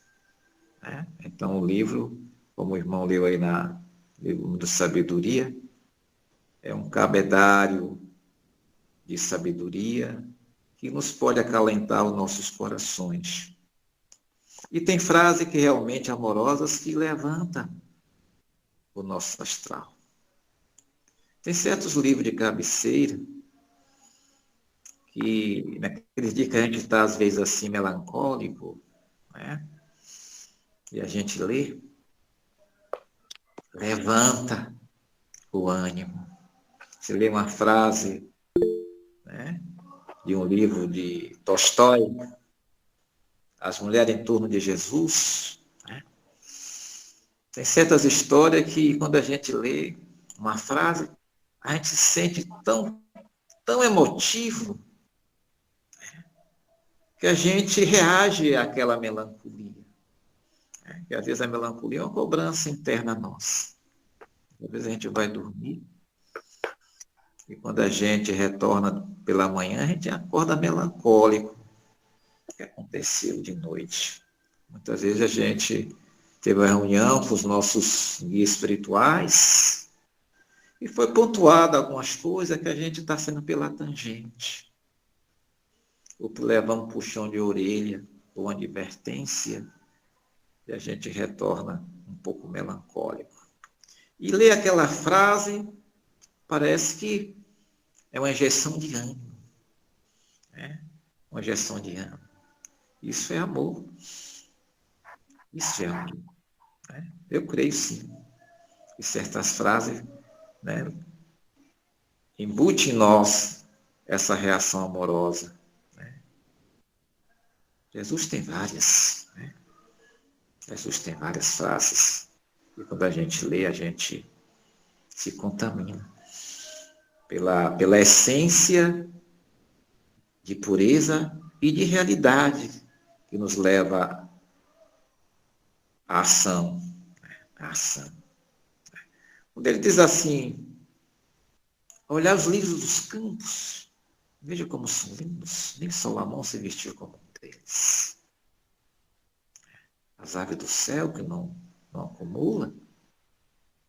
Né? Então, o livro, como o irmão leu aí na livro da sabedoria, é um cabedário de sabedoria que nos pode acalentar os nossos corações. E tem frases que realmente amorosas que levantam o nosso astral. Tem certos livros de cabeceira que, naqueles dias que a gente está, às vezes, assim, melancólico, né? E a gente lê, levanta o ânimo. Você lê uma frase, né, de um livro de Tolstói, As Mulheres em Torno de Jesus, né? Tem certas histórias que, quando a gente lê uma frase, a gente se sente tão emotivo, né, que a gente reage àquela melancolia. Né? Que às vezes a melancolia é uma cobrança interna nossa. Às vezes a gente vai dormir e quando a gente retorna pela manhã, a gente acorda melancólico. O que aconteceu de noite? Muitas vezes a gente teve uma reunião com os nossos guias espirituais e foi pontuado algumas coisas que a gente está sendo pela tangente. Ou que leva um puxão de orelha, ou uma advertência, e a gente retorna um pouco melancólico. E ler aquela frase parece que é uma injeção de ânimo. Né? Uma injeção de ânimo. Isso é amor. Isso é amor. Né? Eu creio sim. Que certas frases, né, embute em nós essa reação amorosa. Né? Jesus tem várias. Né? Jesus tem várias frases. E quando a gente lê, a gente se contamina pela essência de pureza e de realidade que nos leva à ação. À ação. Quando ele diz assim, olhar os livros dos campos, veja como são lindos, nem Salomão se vestiu como um deles. As aves do céu que não acumula,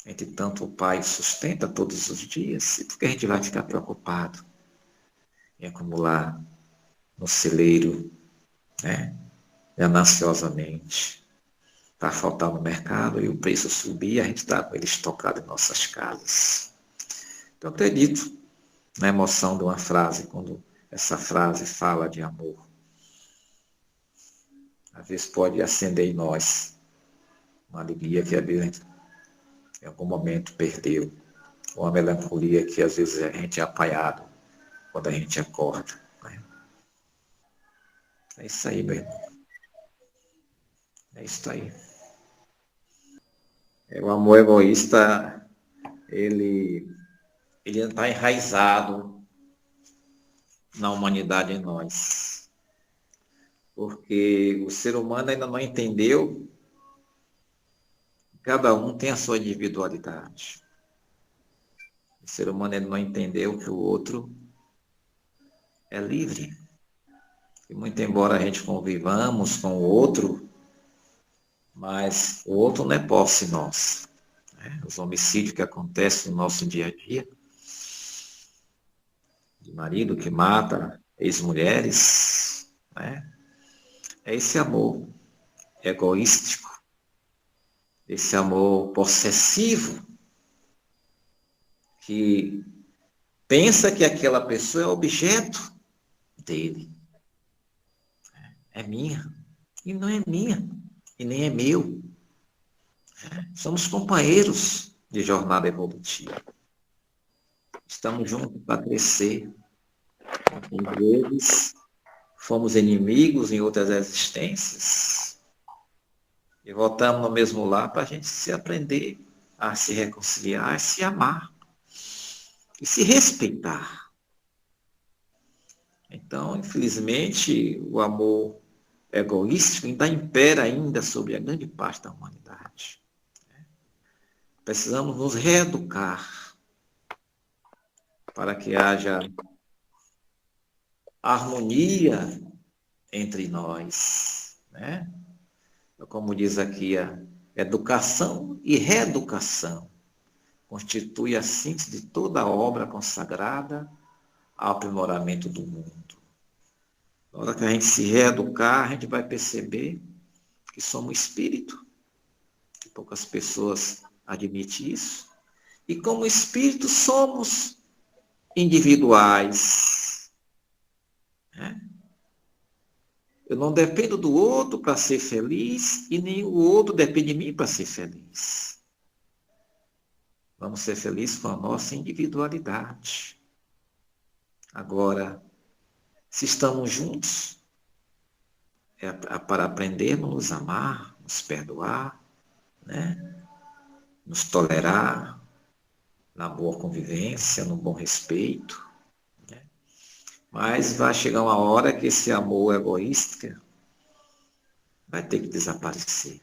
entretanto o Pai sustenta todos os dias, e por que a gente vai ficar preocupado em acumular no celeiro, né, gananciosamente? Está faltando no mercado e o preço subir, a gente está com ele estocado em nossas casas. Então, eu acredito na emoção de uma frase, quando essa frase fala de amor. Às vezes pode acender em nós uma alegria que a gente em algum momento perdeu, ou uma melancolia que às vezes a gente é apaiado quando a gente acorda. Né? É isso aí, meu irmão. É isso aí. O amor egoísta, ele está enraizado na humanidade em nós. Porque o ser humano ainda não entendeu que cada um tem a sua individualidade. O ser humano ainda não entendeu que o outro é livre. E muito embora a gente convivamos com o outro, mas o outro não é posse nossa. Né? Os homicídios que acontecem no nosso dia a dia, de marido que mata ex-mulheres, né? É esse amor egoístico, esse amor possessivo, que pensa que aquela pessoa é objeto dele. É minha. E não é minha. E nem é meu. Somos companheiros de jornada evolutiva. Estamos juntos para crescer. Às vezes, fomos inimigos em outras existências. E voltamos no mesmo lar para a gente se aprender a se reconciliar, a se amar. E se respeitar. Então, infelizmente, o amor egoístico ainda impera ainda sobre a grande parte da humanidade. Precisamos nos reeducar para que haja harmonia entre nós, né? Como diz aqui, a educação e reeducação constitui a síntese de toda a obra consagrada ao aprimoramento do mundo. Na hora que a gente se reeducar, a gente vai perceber que somos espírito, que poucas pessoas admitem isso, e como espírito somos individuais. Né? Eu não dependo do outro para ser feliz e nem o outro depende de mim para ser feliz. Vamos ser felizes com a nossa individualidade. Agora, se estamos juntos, é para aprendermos a nos amar, nos perdoar, né? Nos tolerar, na boa convivência, no bom respeito. Né? Mas vai chegar uma hora que esse amor egoísta vai ter que desaparecer.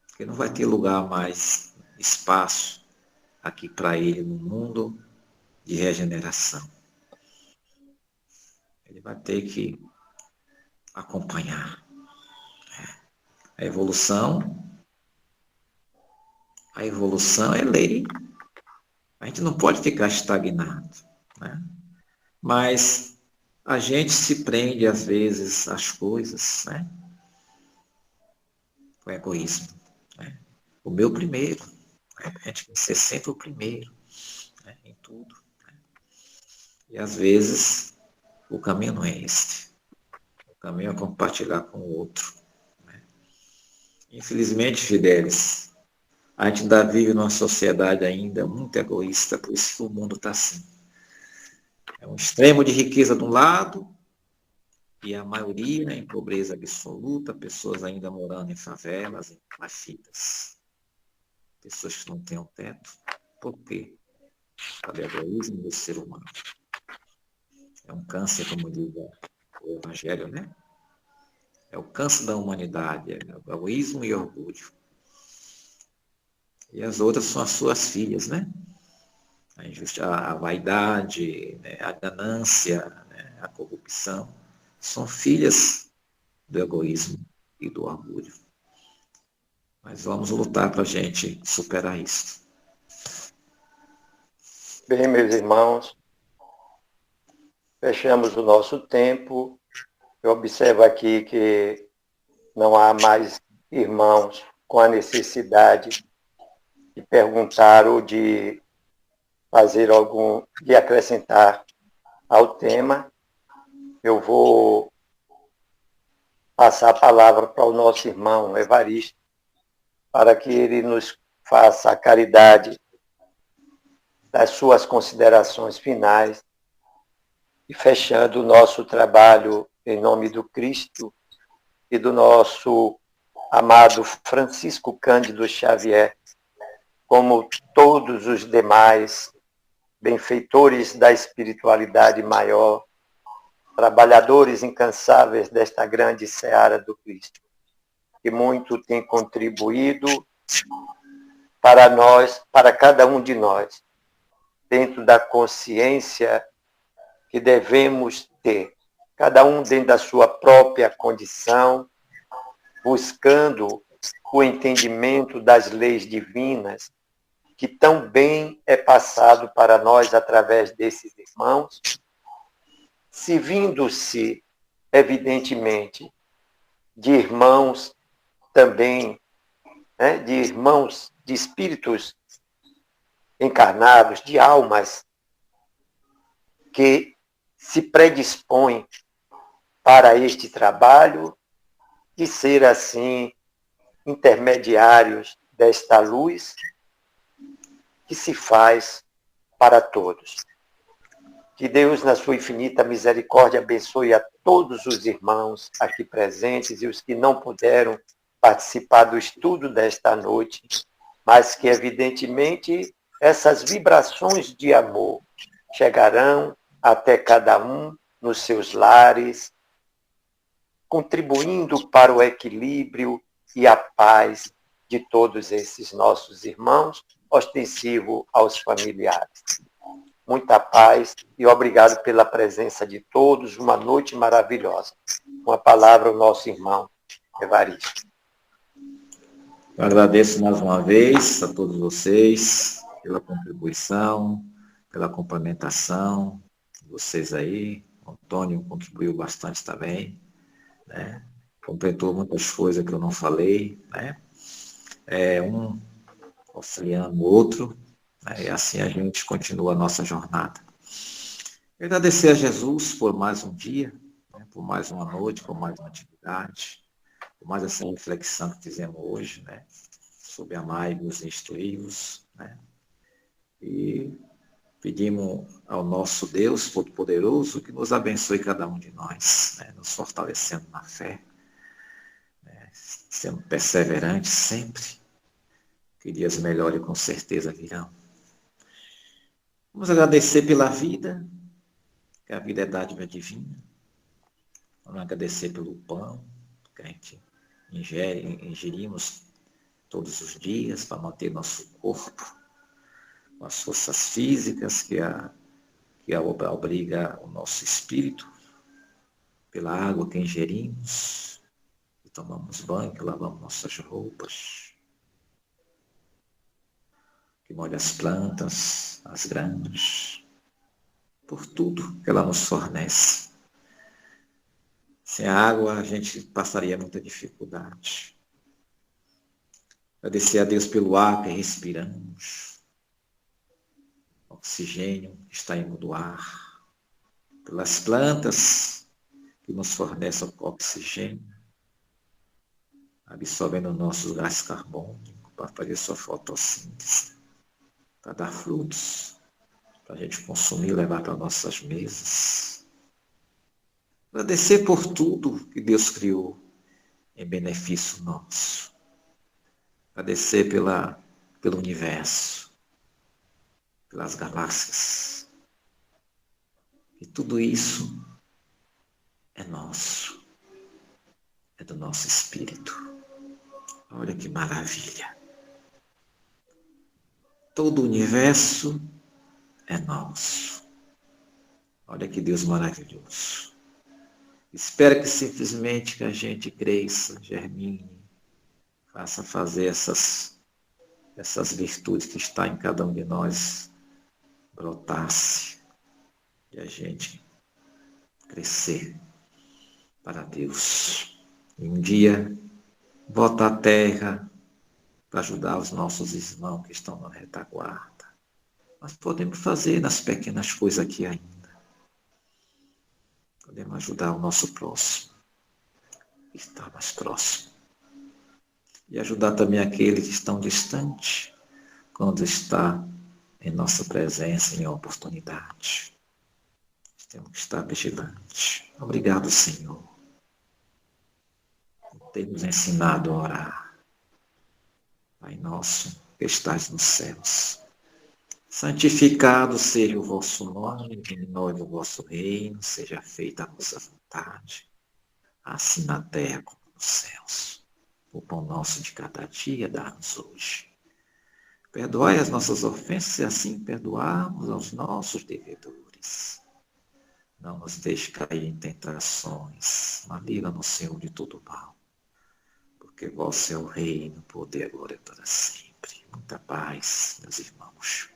Porque não vai ter lugar mais, espaço aqui para ele no mundo de regeneração. Ele vai ter que acompanhar a evolução. A evolução é lei. A gente não pode ficar estagnado. Né? Mas a gente se prende, às vezes, às coisas, né? O egoísmo. Né? O meu primeiro. A gente quer ser sempre o primeiro, né, em tudo. Né? E às vezes o caminho não é este. O caminho é compartilhar com o outro. Né? Infelizmente, Fidelis, a gente ainda vive numa sociedade ainda muito egoísta, por isso que o mundo está assim. É um extremo de riqueza de um lado e a maioria em pobreza absoluta, pessoas ainda morando em favelas, em palafitas, pessoas que não têm um teto. Por quê? Por egoísmo do ser humano. É um câncer, como diz o Evangelho, né? É o câncer da humanidade, é o egoísmo e orgulho. E as outras são as suas filhas, né? A vaidade, né? A ganância, né? A corrupção. São filhas do egoísmo e do orgulho. Mas vamos lutar para a gente superar isso. Bem, meus irmãos, fechamos o nosso tempo. Eu observo aqui que não há mais irmãos com a necessidade de perguntar ou de de acrescentar ao tema. Eu vou passar a palavra para o nosso irmão Evaristo, para que ele nos faça a caridade das suas considerações finais e fechando o nosso trabalho em nome do Cristo e do nosso amado Francisco Cândido Xavier, como todos os demais benfeitores da espiritualidade maior, trabalhadores incansáveis desta grande seara do Cristo, que muito tem contribuído para nós, para cada um de nós, dentro da consciência que devemos ter, cada um dentro da sua própria condição, buscando o entendimento das leis divinas, que tão bem é passado para nós através desses irmãos, servindo-se, evidentemente, de irmãos também, né, de irmãos, de espíritos encarnados, de almas que se predispõem para este trabalho de ser, assim, intermediários desta luz que se faz para todos. Que Deus, na sua infinita misericórdia, abençoe a todos os irmãos aqui presentes e os que não puderam participar do estudo desta noite, mas que, evidentemente, essas vibrações de amor chegarão até cada um nos seus lares, contribuindo para o equilíbrio e a paz de todos esses nossos irmãos, ostensivo aos familiares. Muita paz e obrigado pela presença de todos. Uma noite maravilhosa. Uma palavra ao nosso irmão Evaristo. Eu agradeço mais uma vez a todos vocês pela contribuição, pela complementação. Vocês aí, o Antônio contribuiu bastante também, né? Completou muitas coisas que eu não falei, né? Um auxiliando o outro, né? E assim a gente continua a nossa jornada. Eu agradecer a Jesus por mais um dia, né? Por mais uma noite, por mais uma atividade, por mais essa reflexão que fizemos hoje, né? Sobre amai-vos e instruí-vos, né? E pedimos ao nosso Deus Todo-Poderoso que nos abençoe cada um de nós, né? Nos fortalecendo na fé, né? Sendo perseverantes sempre, que dias melhores com certeza virão. Vamos agradecer pela vida, que a vida é dádiva divina. Vamos agradecer pelo pão que a gente ingerimos todos os dias para manter nosso corpo com as forças físicas que obriga o nosso espírito, pela água que ingerimos, que tomamos banho, que lavamos nossas roupas, que molha as plantas, as grandes, por tudo que ela nos fornece. Sem a água a gente passaria muita dificuldade. Agradecer a Deus pelo ar que respiramos, oxigênio que está indo do ar, pelas plantas que nos fornecem oxigênio, absorvendo nossos gases carbônicos para fazer sua fotossíntese, para dar frutos, para a gente consumir e levar para nossas mesas. Agradecer por tudo que Deus criou em benefício nosso. Agradecer pelo universo, pelas galáxias. E tudo isso é nosso, é do nosso espírito. Olha que maravilha. Todo o universo é nosso. Olha que Deus maravilhoso. Espero que simplesmente que a gente cresça, germine, faça fazer essas virtudes que está em cada um de nós brotasse e a gente crescer para Deus. E um dia voltar à terra para ajudar os nossos irmãos que estão na retaguarda. Nós podemos fazer nas pequenas coisas aqui ainda. Podemos ajudar o nosso próximo, que está mais próximo. E ajudar também aqueles que estão distantes, quando está em nossa presença, em oportunidade. Temos que estar vigilantes. Obrigado, Senhor, por ter nos ensinado a orar. Pai nosso, que estás nos céus, santificado seja o vosso nome, diminui o vosso reino, seja feita a vossa vontade, assim na terra como nos céus. O pão nosso de cada dia dá-nos hoje. Perdoai as nossas ofensas e assim perdoarmos aos nossos devedores. Não nos deixe cair em tentações, mas livra-nos, Senhor, de todo mal. Porque vosso é o reino, o poder, a glória para sempre. Muita paz, meus irmãos.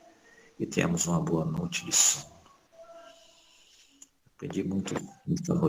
E tenhamos uma boa noite de sono. Aprendi muito nessa noite.